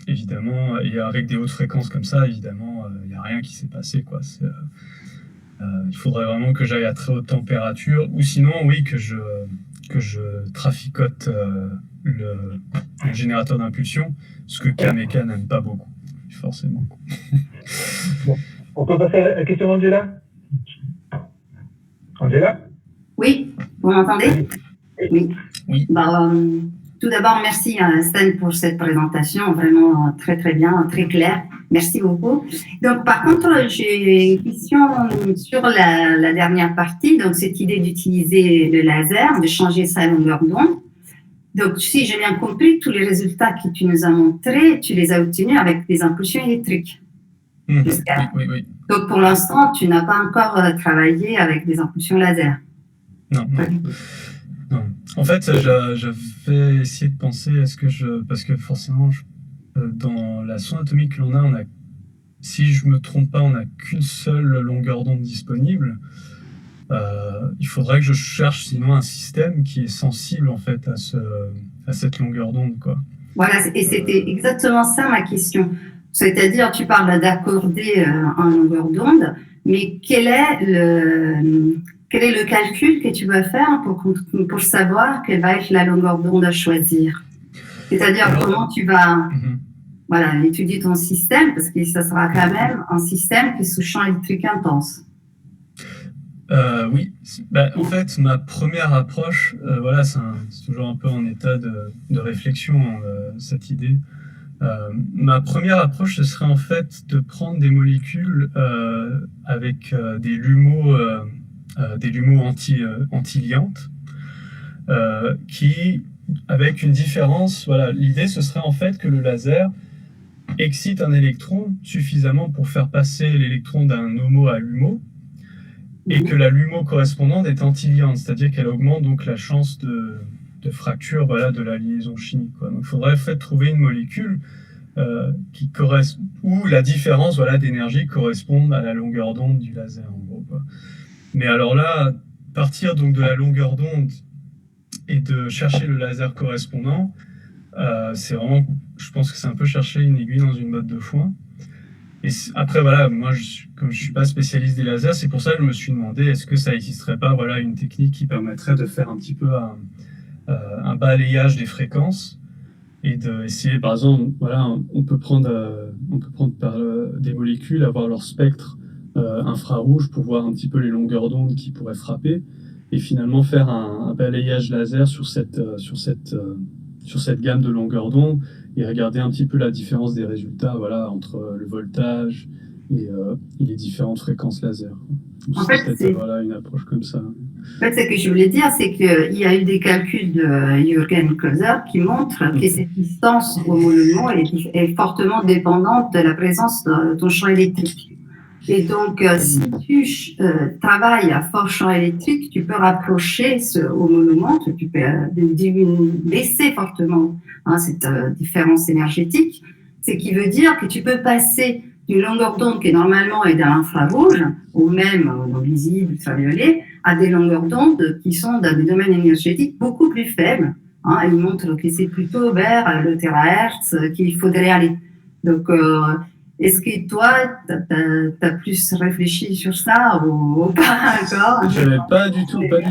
évidemment, et avec des hautes fréquences comme ça, évidemment, il n'y a rien qui s'est passé, quoi. Il faudrait vraiment que j'aille à très haute température, ou sinon, oui, que je traficote le générateur d'impulsion, ce que Kameka n'aime pas beaucoup, forcément. Bon. On peut passer à la question d'Angela. Angela? Oui, vous m'entendez? Oui. Oui. Tout d'abord, merci Stan pour cette présentation, vraiment très très bien, très claire. Merci beaucoup. Donc, par contre, j'ai une question sur la dernière partie, donc cette idée d'utiliser le laser, de changer sa longueur d'onde. Donc, si j'ai bien compris, tous les résultats que tu nous as montrés, tu les as obtenus avec des impulsions électriques. Oui. Donc, pour l'instant, tu n'as pas encore travaillé avec des impulsions laser. Non. En fait, j'avais essayé de penser, parce que forcément, dans la sonde atomique que l'on a, si je me trompe pas, on n'a qu'une seule longueur d'onde disponible. Il faudrait que je cherche sinon un système qui est sensible en fait à cette longueur d'onde, quoi. Voilà, et c'était exactement ça ma question. C'est-à-dire, tu parles d'accorder en longueur d'onde, mais quel est le calcul que tu vas faire pour savoir quelle va être la longueur d'onde à choisir? C'est-à-dire, comment tu vas étudier ton système, parce que ça sera quand même un système qui est sous champ électrique intense. Oui, en fait, ma première approche, c'est toujours un peu en état de réflexion, cette idée. Ma première approche, ce serait en fait de prendre des molécules avec des LUMO anti-liantes, qui, avec une différence, l'idée ce serait en fait que le laser excite un électron suffisamment pour faire passer l'électron d'un HOMO à LUMO, et que la LUMO correspondante est anti-liante, c'est-à-dire qu'elle augmente donc la chance de fracture de la liaison chimique, quoi. Donc il faudrait en fait trouver une molécule où la différence d'énergie correspond à la longueur d'onde du laser, en gros, quoi. Mais alors là, partir donc de la longueur d'onde et de chercher le laser correspondant, c'est vraiment, je pense que c'est un peu chercher une aiguille dans une botte de foin. Et après, moi, comme je ne suis pas spécialiste des lasers, c'est pour ça que je me suis demandé, est-ce que ça n'existerait pas une technique qui permettrait de faire un petit peu un balayage des fréquences et d'essayer, par exemple, on peut prendre des molécules, avoir leur spectre infrarouge pour voir un petit peu les longueurs d'onde qui pourraient frapper, et finalement faire un balayage laser sur cette gamme de longueurs d'onde, et regarder un petit peu la différence des résultats entre le voltage et les différentes fréquences laser. Donc, en fait, c'est une approche comme ça. En fait, ce que je voulais dire, c'est qu'il y a eu des calculs de Jürgen Klöser qui montrent que cette distance au monument est fortement dépendante de la présence de ton champ électrique. Et donc, si tu travailles à fort champ électrique, tu peux rapprocher au monument, tu peux baisser fortement cette différence énergétique, ce qui veut dire que tu peux passer d'une longueur d'onde qui normalement est dans l'infrarouge, ou même dans visible, ultraviolet, à des longueurs d'onde qui sont dans des domaines énergétiques beaucoup plus faibles. Ils montrent que c'est plutôt vers le terahertz qu'il faudrait aller. Donc, est-ce que toi, tu as plus réfléchi sur ça ou pas encore? Je n'avais pas du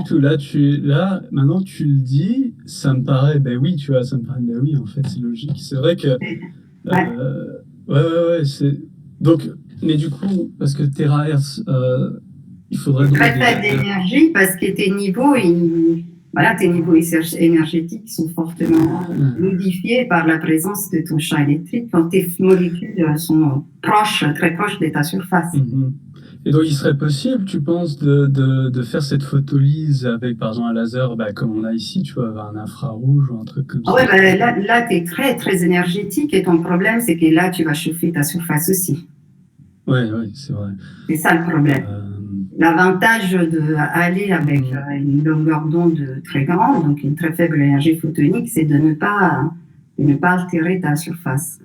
tout. Là, maintenant tu le dis, ça me paraît, en fait, c'est logique. C'est vrai que, c'est... Donc, mais du coup, parce que terahertz, il faudrait... Très faible d'énergie, parce que tes niveaux énergétiques sont fortement modifiés par la présence de ton champ électrique quand tes molécules sont très proches de ta surface. Et donc, il serait possible, tu penses, de faire cette photolyse avec, par exemple, un laser comme on a ici, tu vois, un infrarouge ou un truc comme ça? Là, tu es très, très énergétique, et ton problème, c'est que là, tu vas chauffer ta surface aussi. Oui, c'est vrai. C'est ça le problème. L'avantage d'aller avec une longueur d'onde très grande, donc une très faible énergie photonique, c'est de ne pas altérer ta surface.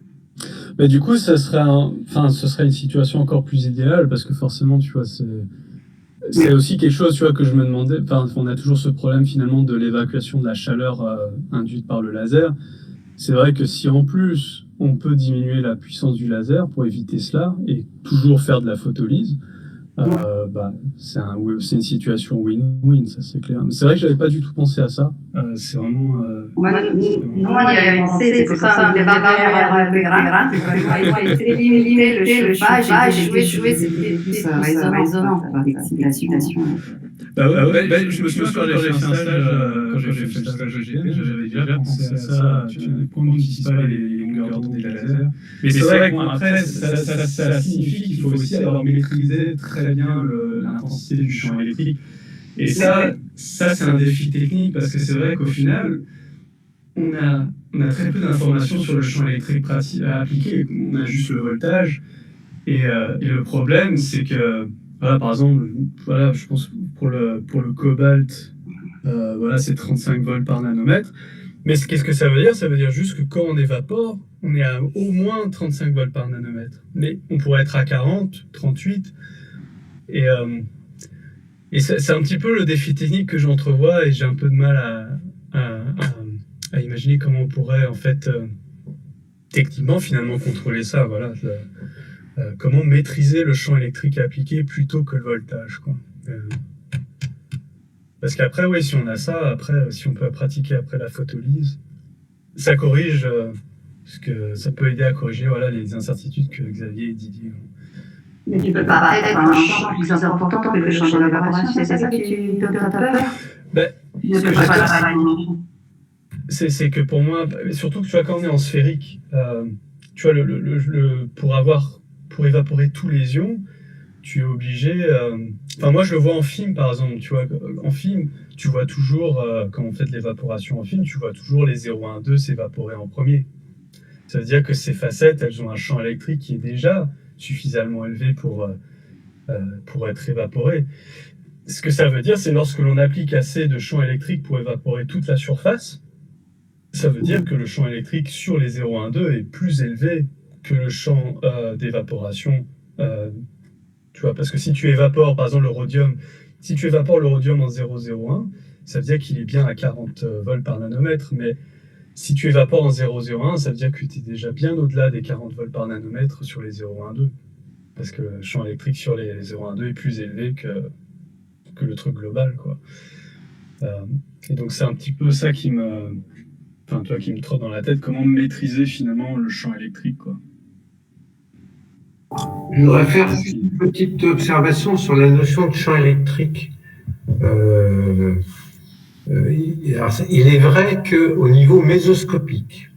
Bah, du coup, ce serait une situation encore plus idéale parce que forcément, tu vois, c'est aussi quelque chose, tu vois, que je me demandais. Enfin, on a toujours ce problème finalement de l'évacuation de la chaleur induite par le laser. C'est vrai que si en plus on peut diminuer la puissance du laser pour éviter cela et toujours faire de la photolyse, bah, c'est une situation win-win, ça c'est clair. Mais c'est vrai que j'avais pas du tout pensé à ça. C'est vraiment. Moi, il y avait pensé, c'est pour ça que les barrières un peu grandes, c'est pour éliminer le chauffage et jouer, c'était plus résonnant, l'excitation. Je me souviens quand j'ai fait un stage, quand j'ai fait le stage de GN, j'avais déjà pensé à ça, pourquoi on n'utilise pas les longueurs d'onde des lasers. Mais c'est vrai que après, ça signifie qu'il faut aussi avoir maîtrisé très bien l'intensité du champ électrique. Et ça c'est un défi technique parce que c'est vrai qu'au final, on a très peu d'informations sur le champ électrique à appliquer. On a juste le voltage. Et le problème, c'est que, voilà, par exemple, voilà, je pense pour le cobalt, voilà, c'est 35 volts par nanomètre. Mais qu'est-ce que ça veut dire? Ça veut dire juste que quand on évapore, on est à au moins 35 volts par nanomètre. Mais on pourrait être à 40, 38. Et c'est un petit peu le défi technique que j'entrevois et j'ai un peu de mal à imaginer comment on pourrait, en fait, techniquement, finalement, contrôler ça. Voilà. Comment maîtriser le champ électrique appliqué plutôt que le voltage, quoi. Parce qu'après, oui, si on a ça, après, si on peut pratiquer après la photolyse, ça corrige, parce que ça peut aider à corriger, voilà, les incertitudes que Xavier et Didier ont. Mais tu peux pas être un champ plus important que le champ de l'évaporation, c'est ça que tu as peur? C'est que pour moi, surtout que tu vois, quand on est en sphérique, tu vois, pour évaporer tous les ions, tu es obligé. Enfin, moi, je le vois en film, par exemple. Tu vois, en film, tu vois toujours, quand on fait de l'évaporation en film, tu vois toujours les 0,1,2 s'évaporer en premier. Ça veut dire que ces facettes, elles ont un champ électrique qui est déjà suffisamment élevé pour être évaporé. Ce que ça veut dire, c'est lorsque l'on applique assez de champ électrique pour évaporer toute la surface, ça veut dire que le champ électrique sur les 0,1,2 est plus élevé que le champ d'évaporation. Tu vois, parce que si tu évapores, par exemple, le rhodium, si tu évapores le rhodium en 0,01, ça veut dire qu'il est bien à 40 volts par nanomètre, mais si tu évapores en 0,01, ça veut dire que tu es déjà bien au-delà des 40 volts par nanomètre sur les 0,12. Parce que le champ électrique sur les 0,12 est plus élevé que le truc global, quoi. Et donc c'est un petit peu ça qui me trotte dans la tête, comment maîtriser finalement le champ électrique, quoi. Je voudrais faire une petite observation sur la notion de champ électrique. Il est vrai qu'au niveau mésoscopique,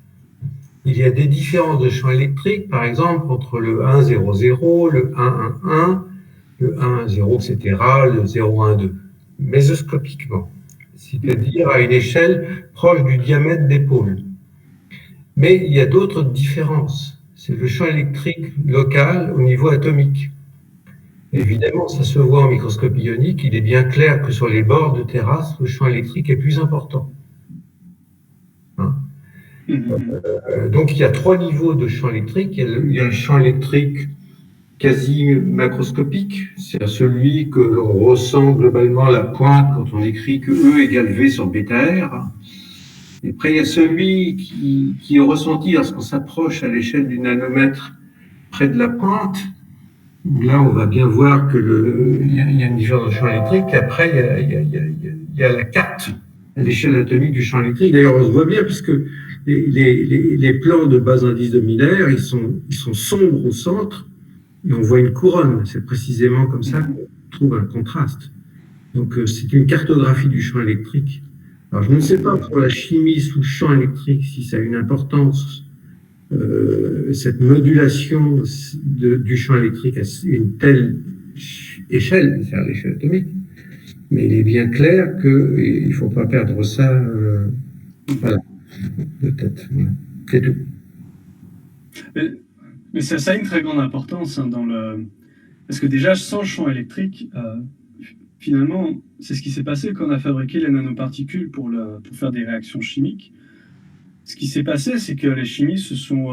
il y a des différences de champ électrique, par exemple, entre le 1,00, le 1,11, le 1,0, etc., le 0,12, mésoscopiquement, c'est-à-dire à une échelle proche du diamètre des pôles. Mais il y a d'autres différences. C'est le champ électrique local au niveau atomique. Évidemment, ça se voit en microscopie ionique. Il est bien clair que sur les bords de terrasse, le champ électrique est plus important. Donc, il y a 3 niveaux de champ électrique. Il y a le champ électrique quasi macroscopique, c'est celui que l'on ressent globalement à la pointe quand on écrit que E égale V sur bêta R. Et après, il y a celui qui est ressenti lorsqu'on s'approche à l'échelle du nanomètre près de la pointe. Là, on va bien voir qu'il y a une différence de champ électrique. Après, il y a la carte à l'échelle atomique du champ électrique. D'ailleurs, on se voit bien puisque les plans de bas indice de Miller, ils sont sombres au centre et on voit une couronne. C'est précisément comme ça qu'on trouve un contraste. Donc, c'est une cartographie du champ électrique. Alors, je ne sais pas pour la chimie sous champ électrique si ça a une importance, cette modulation du champ électrique à une telle échelle, c'est-à-dire à l'échelle atomique. Mais il est bien clair qu'il ne faut pas perdre ça, voilà, de tête. Voilà. C'est tout. Mais ça a une très grande importance, hein, parce que déjà, sans champ électrique, finalement, c'est ce qui s'est passé quand on a fabriqué les nanoparticules pour faire des réactions chimiques. Ce qui s'est passé, c'est que les chimistes se sont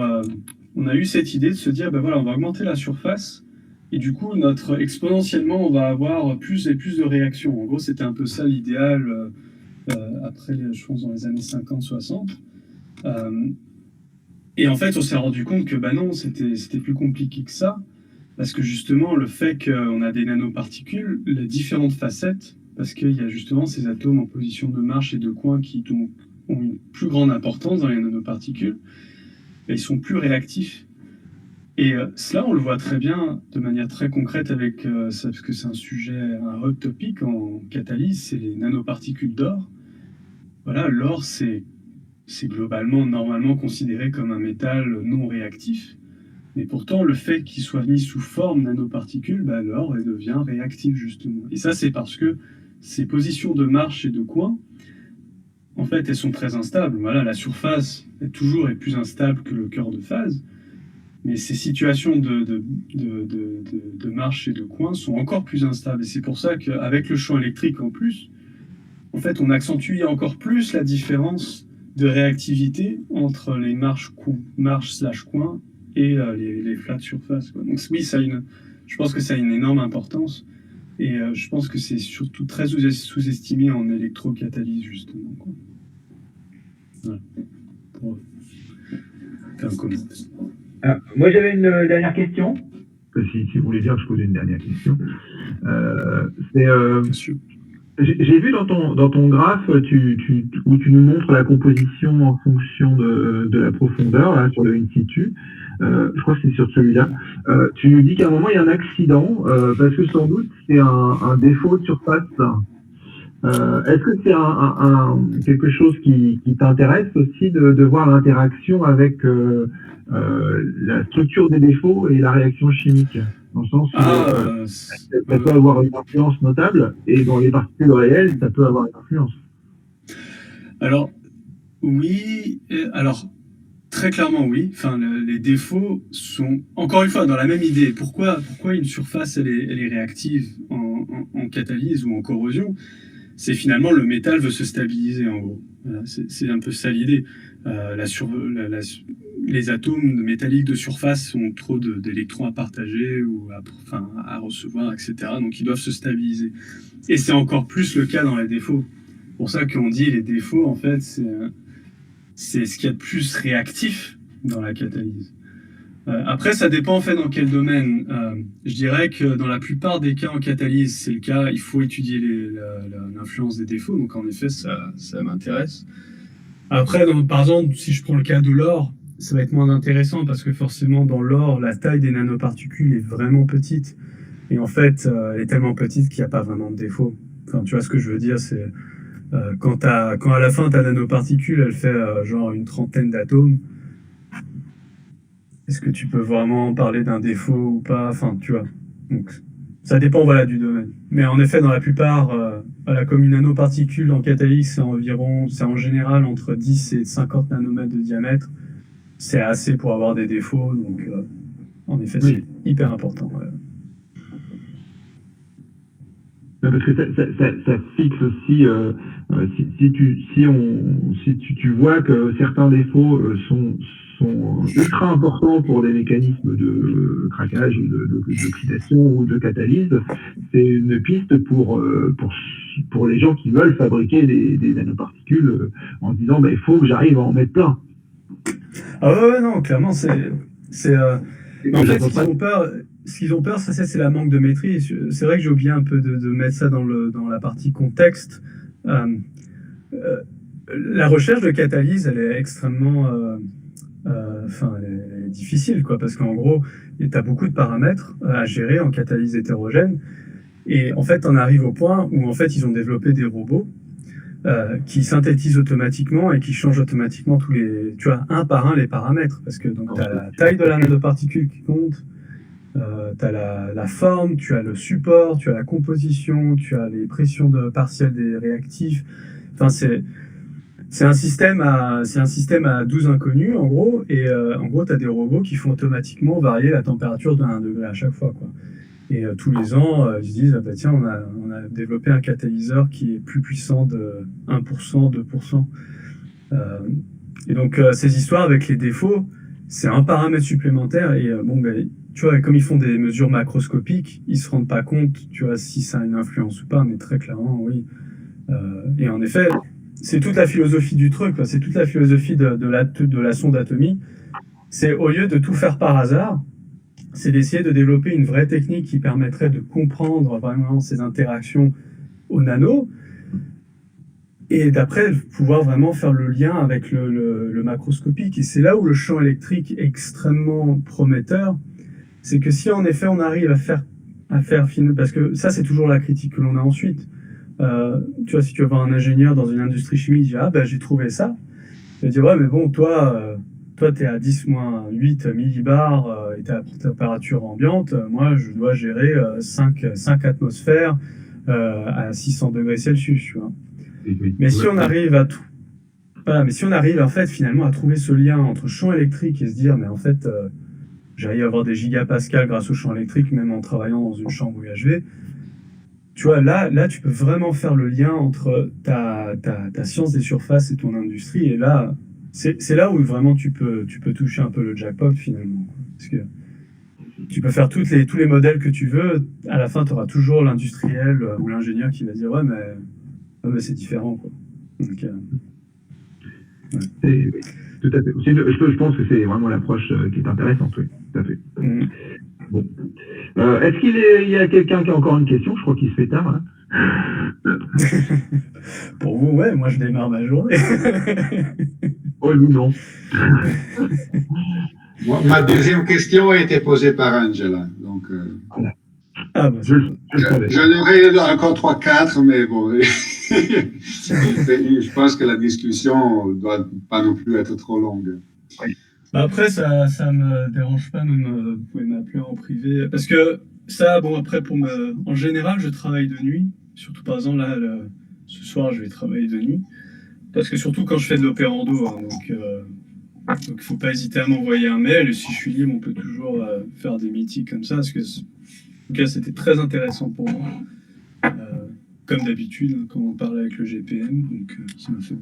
on a eu cette idée de se dire, ben voilà, on va augmenter la surface, et du coup, exponentiellement, on va avoir plus et plus de réactions. En gros, c'était un peu ça l'idéal après, je pense, dans les années 50-60. Et en fait, on s'est rendu compte que non, c'était plus compliqué que ça, parce que justement, le fait qu'on a des nanoparticules, les différentes facettes, parce qu'il y a justement ces atomes en position de marche et de coin qui ont une plus grande importance dans les nanoparticules, ils sont plus réactifs. Et cela, on le voit très bien de manière très concrète avec ça, parce que c'est un sujet, un hot topic en catalyse, c'est les nanoparticules d'or. Voilà, l'or, c'est globalement, normalement considéré comme un métal non réactif. Mais pourtant, le fait qu'il soit mis sous forme nanoparticules, l'or devient réactif, justement. Et ça, c'est parce que ces positions de marche et de coin, en fait, elles sont très instables. Voilà, la surface est plus instable que le cœur de phase. Mais ces situations de marche et de coin sont encore plus instables. Et c'est pour ça qu'avec le champ électrique en plus, en fait, on accentue encore plus la différence de réactivité entre les marches/coins et les flat surfaces, quoi. Donc oui, je pense que ça a une énorme importance. Et je pense que c'est surtout très sous-estimé en électrocatalyse, justement, quoi. Voilà. Pour faire un commentaire. Moi, j'avais une dernière question. Si vous voulez bien, je pose une dernière question. Bien sûr. J'ai vu dans ton graphe où tu nous montres la composition en fonction de la profondeur, là, sur le in situ. Je crois que c'est sur celui-là. Tu nous dis qu'à un moment, il y a un accident, parce que sans doute, c'est un défaut de surface. Est-ce que c'est quelque chose qui t'intéresse aussi de voir l'interaction avec la structure des défauts et la réaction chimique? Dans le sens où ça peut avoir une influence notable, et dans les particules réelles, ça peut avoir une influence. Alors, oui, très clairement oui. Enfin, les défauts sont, encore une fois, dans la même idée. Pourquoi une surface elle est réactive en catalyse ou en corrosion? C'est finalement le métal veut se stabiliser, en gros. Voilà, c'est un peu ça l'idée. Les atomes métalliques de surface ont trop d'électrons à partager ou à recevoir, etc. Donc ils doivent se stabiliser. Et c'est encore plus le cas dans les défauts. C'est pour ça qu'on dit les défauts, en fait, c'est ce qu'il y a de plus réactif dans la catalyse. Après, ça dépend en fait dans quel domaine. Je dirais que dans la plupart des cas en catalyse, c'est le cas, il faut étudier l'influence des défauts. Donc en effet, ça m'intéresse. Après, par exemple, si je prends le cas de l'or, ça va être moins intéressant parce que forcément, dans l'or, la taille des nanoparticules est vraiment petite. Et en fait, elle est tellement petite qu'il n'y a pas vraiment de défaut. Enfin, tu vois ce que je veux dire, c'est quand à la fin, ta nanoparticule, elle fait genre une trentaine d'atomes, est-ce que tu peux vraiment parler d'un défaut ou pas? Enfin, tu vois. Donc, ça dépend du domaine. Mais en effet, dans la plupart, comme une nanoparticule en catalyse, c'est en général entre 10 et 50 nanomètres de diamètre. C'est assez pour avoir des défauts. Donc, en effet, c'est hyper important. Ouais. Parce que ça fixe aussi, si tu vois que certains défauts sont ultra importants pour des mécanismes de craquage, d'oxydation ou de catalyse, c'est une piste pour les gens qui veulent fabriquer des nanoparticules en disant il faut que j'arrive à en mettre plein. Ah ouais, non, clairement, en fait, ce qu'ils ont peur, c'est la manque de maîtrise. C'est vrai que j'ai oublié un peu de mettre ça dans la partie contexte. La recherche de catalyse, elle est extrêmement elle est difficile, quoi, parce qu'en gros, tu as beaucoup de paramètres à gérer en catalyse hétérogène. Et en fait, on arrive au point où en fait, ils ont développé des robots qui synthétisent automatiquement et qui changent automatiquement un par un les paramètres. Parce que donc, tu as la taille de la nanoparticule qui compte, tu as la forme, tu as le support, tu as la composition, tu as les pressions partielles des réactifs. Enfin, c'est un système à 12 inconnus, en gros, et en gros, tu as des robots qui font automatiquement varier la température de 1 degré à chaque fois, quoi. Et tous les ans, ils se disent, tiens, on a développé un catalyseur qui est plus puissant de 1%, 2%. Et donc, ces histoires avec les défauts, c'est un paramètre supplémentaire. Et bon, ben, tu vois, comme ils font des mesures macroscopiques, ils se rendent pas compte, tu vois, si ça a une influence ou pas, mais très clairement, oui. Et en effet, c'est toute la philosophie du truc, quoi. C'est toute la philosophie de la sonde Atomy. C'est au lieu de tout faire par hasard, c'est d'essayer de développer une vraie technique qui permettrait de comprendre vraiment ces interactions au nano, et d'après pouvoir vraiment faire le lien avec le macroscopique. Et c'est là où le champ électrique est extrêmement prometteur. C'est que si en effet on arrive à faire parce que ça c'est toujours la critique que l'on a ensuite. Tu vois, si tu vas voir un ingénieur dans une industrie chimique, il dit ah ben j'ai trouvé ça. Il va dire ouais mais bon toi t'es à 10-8 millibars et t'es à température ambiante. Moi je dois gérer 5 atmosphères à 600 degrés Celsius, tu vois. Mais si on arrive à tout, voilà, mais si on arrive en fait finalement à trouver ce lien entre champ électrique et se dire mais en fait j'arrive à avoir des gigapascals grâce au champ électrique même en travaillant dans une chambre UHV, tu vois là tu peux vraiment faire le lien entre ta science des surfaces et ton industrie, et là c'est là où vraiment tu peux toucher un peu le jackpot finalement, parce que tu peux faire tous les modèles que tu veux, à la fin tu auras toujours l'industriel ou l'ingénieur qui va dire ouais mais c'est différent, quoi. Donc, ouais. Tout à fait. Je pense que c'est vraiment l'approche qui est intéressante, oui, tout à fait. Bon. Est-ce qu'il y a quelqu'un qui a encore une question? Je crois qu'il se fait tard, là. Pour vous, ouais, moi je démarre ma journée. Oh, nous, non. Ma deuxième question a été posée par Angela, donc... Voilà. Ah, bah, J'en aurais encore 3-4, mais bon, je pense que la discussion ne doit pas non plus être trop longue. Oui. Bah après, ça me dérange pas, même vous pouvez m'appeler en privé, parce que ça, bon, après, en général, je travaille de nuit, surtout par exemple, là, ce soir, je vais travailler de nuit, parce que surtout quand je fais de l'opérando, hein, donc il ne faut pas hésiter à m'envoyer un mail, et si je suis libre, on peut toujours faire des meetings comme ça, parce que en tout cas, c'était très intéressant pour moi, comme d'habitude, quand on parle avec le GPM, donc ça m'a fait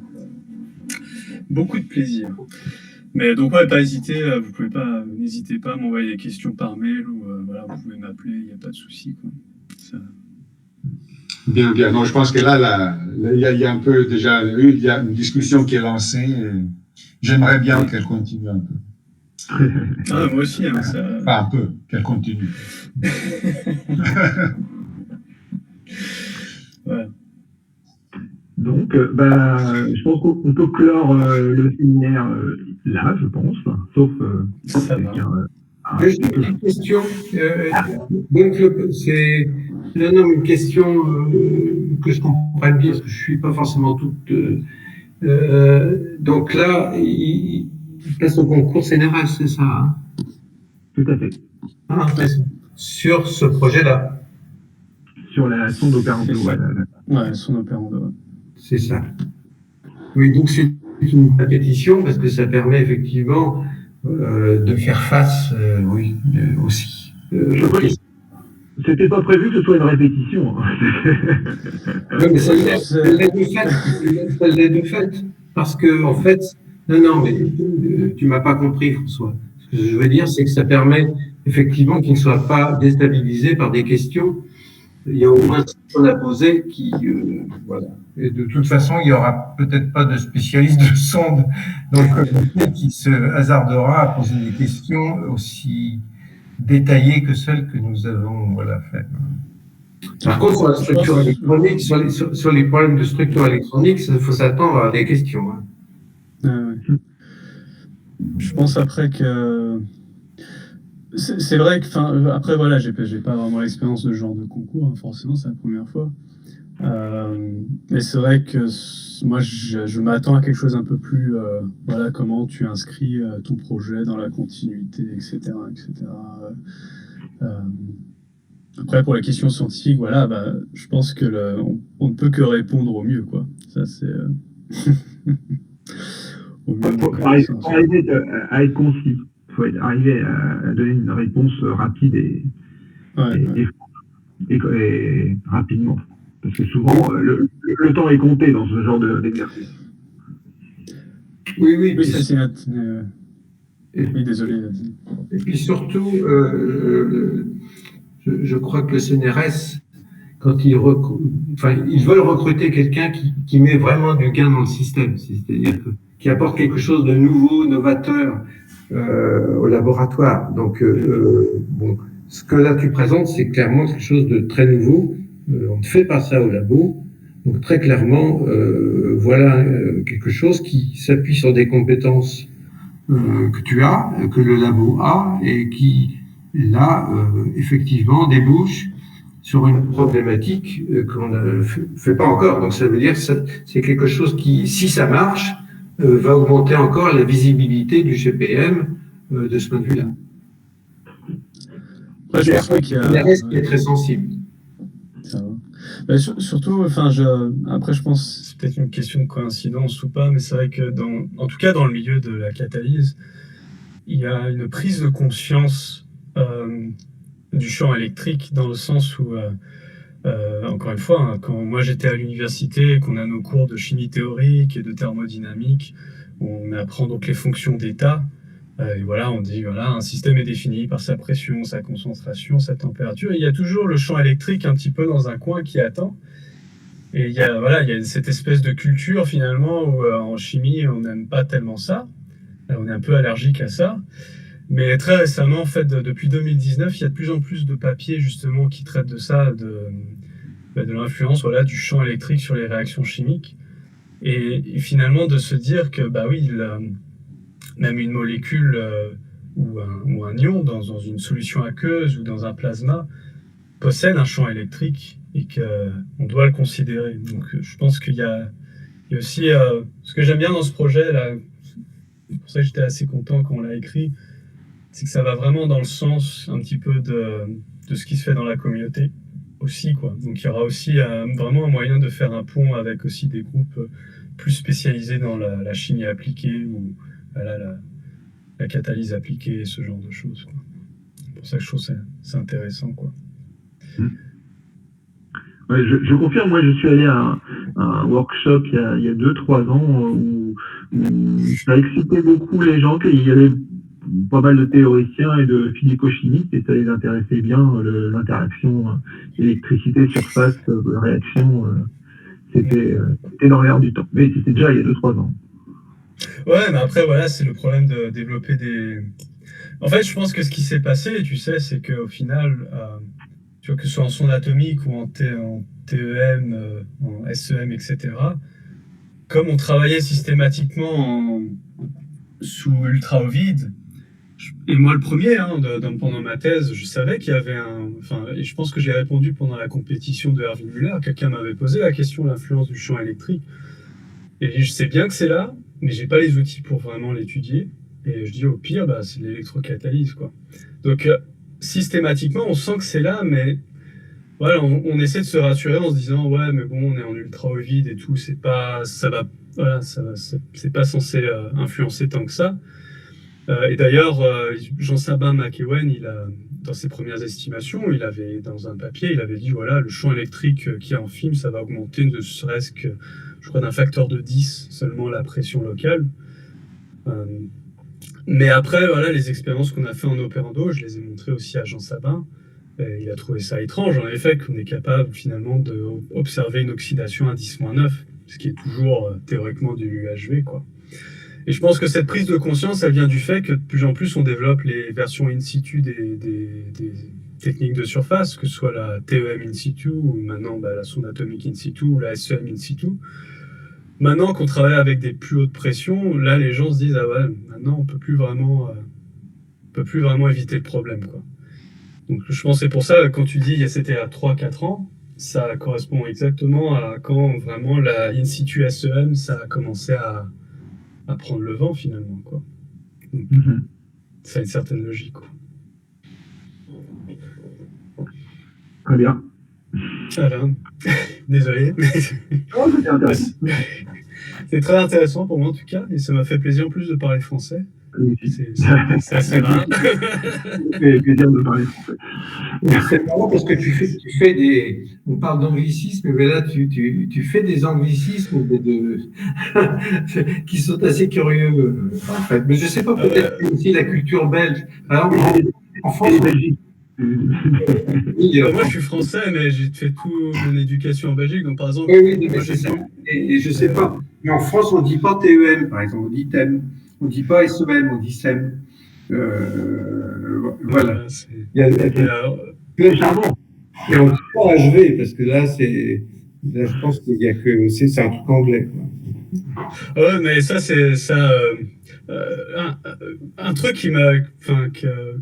beaucoup de plaisir. Mais donc, ouais, pas hésiter, n'hésitez pas à m'envoyer des questions par mail, ou voilà, vous pouvez m'appeler, il n'y a pas de souci, quoi. Ça... Bien. Non, je pense que là, il y a un peu déjà il y a une discussion qui est lancée. J'aimerais bien qu'elle continue un peu. Ah, moi aussi, hein, ça... Pas un peu, qu'elle continue. Ouais. Donc, je pense qu'on peut clore le séminaire là, je pense, sauf quelqu'un. Juste une petite question. Donc, c'est une question que je comprenne bien, parce que je ne suis pas forcément toute. Donc là, il passe au concours CNRS, c'est ça, hein? Tout à fait. Ah, sur ce projet-là. Sur la sonde opérando. Ouais, sonde opérando. C'est ça. Oui, donc c'est une répétition parce que ça permet effectivement de faire face, oui, aussi. C'était pas prévu que ce soit une répétition. Oui, mais ça l'est de fait. Parce que, en fait, non, mais tu m'as pas compris, François. Ce que je veux dire, c'est que ça permet effectivement qu'il ne soit pas déstabilisé par des questions. Il y a au moins ce qu'on a posé qui, voilà. Et de toute façon, il n'y aura peut-être pas de spécialiste de sonde dans le comité qui se hasardera à poser des questions aussi détaillées que celles que nous avons, voilà, faites. Par contre, sur la structure électronique, sur les problèmes de structure électronique, il faut s'attendre à des questions. Hein. Ouais. Je pense après que c'est vrai que, après voilà, j'ai pas vraiment l'expérience de ce genre de concours, hein, forcément, c'est la première fois. Mais c'est vrai que moi, je m'attends à quelque chose un peu plus, voilà, comment tu inscris ton projet dans la continuité, etc., etc. Après, pour les questions scientifiques, voilà, je pense que on ne peut que répondre au mieux, quoi. Ça, c'est au mieux. Pour arriver à être concis, il faut arriver à donner une réponse rapide et rapidement. Parce que souvent, le temps est compté dans ce genre d'exercice. Oui, ça c'est Oui, désolé. Et puis surtout, je crois que le CNRS, quand ils veulent recruter quelqu'un qui met vraiment du gain dans le système, c'est-à-dire qui apporte quelque chose de nouveau, novateur au laboratoire. Donc, bon, ce que là tu présentes, c'est clairement quelque chose de très nouveau. On ne fait pas ça au labo. Donc très clairement, voilà quelque chose qui s'appuie sur des compétences que tu as, que le labo a, et qui, là, effectivement, débouche sur une problématique qu'on ne fait pas encore. Donc ça veut dire que c'est quelque chose qui, si ça marche, va augmenter encore la visibilité du GPM de ce point de vue-là. Ouais, je pense qu'il y a... Le reste qui est très sensible. Ça va. Mais surtout, après, je pense que c'est peut-être une question de coïncidence ou pas, mais c'est vrai que, en tout cas dans le milieu de la catalyse, il y a une prise de conscience du champ électrique, dans le sens où, encore une fois, hein, quand moi j'étais à l'université, qu'on a nos cours de chimie théorique et de thermodynamique, on apprend donc les fonctions d'état. Et voilà, on dit, voilà, un système est défini par sa pression, sa concentration, sa température. Et il y a toujours le champ électrique un petit peu dans un coin qui attend. Et il y a cette espèce de culture finalement où en chimie, on n'aime pas tellement ça. On est un peu allergique à ça. Mais très récemment, en fait, depuis 2019, il y a de plus en plus de papiers justement qui traitent de ça, de l'influence du champ électrique sur les réactions chimiques. Et finalement, de se dire que, bah oui, même une molécule ou un ion dans une solution aqueuse ou dans un plasma possède un champ électrique et qu'on doit le considérer. Donc je pense qu'il y a aussi... ce que j'aime bien dans ce projet, là, c'est pour ça que j'étais assez content quand on l'a écrit, c'est que ça va vraiment dans le sens un petit peu de ce qui se fait dans la communauté aussi, quoi. Donc il y aura aussi vraiment un moyen de faire un pont avec aussi des groupes plus spécialisés dans la chimie appliquée ou la catalyse appliquée, ce genre de choses, quoi. C'est pour ça que je trouve c'est intéressant, quoi. Ouais, je confirme, moi je suis allé à un workshop il y a 2-3 ans où ça excitait beaucoup les gens, qu'il y avait pas mal de théoriciens et de physico-chimistes et ça les intéressait bien, l'interaction électricité-surface, réaction, c'était dans l'air du temps. Mais c'était déjà il y a 2-3 ans. Ouais, mais après, voilà, c'est le problème de développer des... En fait, je pense que ce qui s'est passé, tu sais, c'est qu'au final, tu vois, que ce soit en sonde atomique ou en TEM, en SEM, etc., comme on travaillait systématiquement sous ultra au vide, et moi le premier, hein, pendant ma thèse, je savais qu'il y avait et je pense que j'ai répondu pendant la compétition de Erwin Müller, quelqu'un m'avait posé la question de l'influence du champ électrique, et je sais bien que c'est là, mais j'ai pas les outils pour vraiment l'étudier, et je dis au pire, c'est l'électrocatalyse, quoi. Donc systématiquement, on sent que c'est là, mais voilà, on essaie de se rassurer en se disant, ouais, mais bon, on est en ultra au vide et tout, c'est pas censé influencer tant que ça. Et d'ailleurs, Jean Sabin McEwen, dans ses premières estimations, dans un papier, il avait dit, voilà, le champ électrique qu'il y a en film, ça va augmenter ne serait-ce que, je crois, d'un facteur de 10 seulement la pression locale. Mais après, voilà, les expériences qu'on a fait en opérando, je les ai montrées aussi à Jean Sabin. Et il a trouvé ça étrange, en effet, qu'on est capable finalement d'observer une oxydation à 10-9, ce qui est toujours théoriquement du UHV, quoi. Et je pense que cette prise de conscience, elle vient du fait que de plus en plus on développe les versions in situ des techniques de surface, que ce soit la TEM in situ, ou maintenant la sonde atomique in situ, ou la SEM in situ. Maintenant qu'on travaille avec des plus hautes pressions, là les gens se disent, ah ouais, maintenant on peut plus vraiment éviter le problème, quoi. Donc je pense que c'est pour ça, quand tu dis c'était à 3-4 ans, ça correspond exactement à quand vraiment la in situ SEM, ça a commencé à prendre le vent finalement, quoi. Donc, ça a une certaine logique, quoi. Très bien. Voilà. Désolé, mais c'était intéressant. c'est très intéressant pour moi en tout cas, et ça m'a fait plaisir en plus de parler français. C'est assez rare. C'est plaisir de parler français. C'est marrant parce que tu fais des. On parle d'anglicisme, mais là, tu fais des anglicismes qui sont assez curieux, en fait. Mais je sais pas, peut-être aussi la culture belge. Alors, en France, Belgique. Moi, je suis français, mais j'ai fait toute mon éducation en Belgique. Donc, par exemple, oui, mais je sais, et je sais pas. Mais en France, on dit pas TEM, par exemple, on dit TEM. On dit pas SEM, on dit SEM. Voilà. Il y a charbon. Et on dit pas HV, parce que là, je pense qu'il y a que. C'est un truc anglais, quoi. Ouais, mais ça, c'est ça. Un truc qui m'a.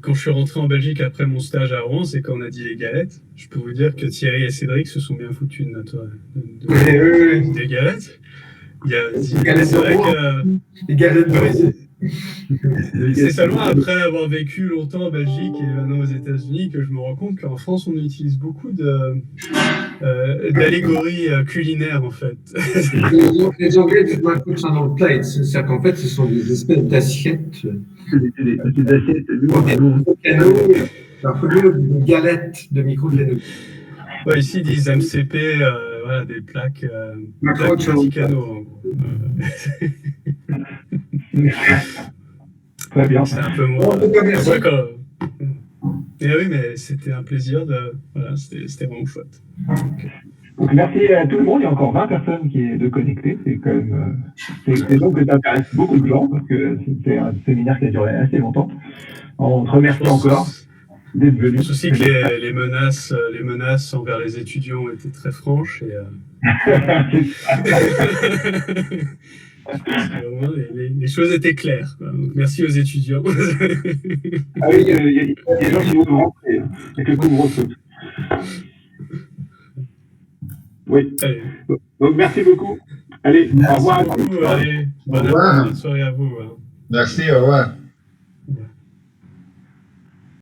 Quand je suis rentré en Belgique après mon stage à Rouen, c'est quand on a dit les galettes. Je peux vous dire que Thierry et Cédric se sont bien foutus de notre. Des galettes. C'est vrai que. Les galettes c'est seulement après avoir vécu longtemps en Belgique et maintenant aux États-Unis que je me rends compte qu'en France, on utilise beaucoup d'allégories culinaires, en fait. Les Anglais, tu dois écouter ça dans le plate. C'est-à-dire qu'en fait, ce sont des espèces d'assiettes. Des assiettes. Une galette de micro-canaux. Ouais, ici, ils disent MCP, voilà, des plaques Vaticano, en gros. Très bien. C'est un peu moins. Et oui, mais c'était un plaisir Voilà, c'était vraiment chouette. Donc, merci à tout le monde. Il y a encore 20 personnes qui est connectées. C'est quand même. C'est donc que ça intéresse beaucoup de gens parce que c'est un séminaire qui a duré assez longtemps. On te remercie encore d'être venu. Je pense aussi que les menaces envers les étudiants ont été très franches et. Les choses étaient claires. Quoi. Donc, merci aux étudiants. Ah oui, il y a des gens qui vont rentrer avec le couvre-feu. Oui. Allez. Donc merci beaucoup. Allez, au revoir. Allez, bonne soirée à vous. Hein. Merci, au revoir.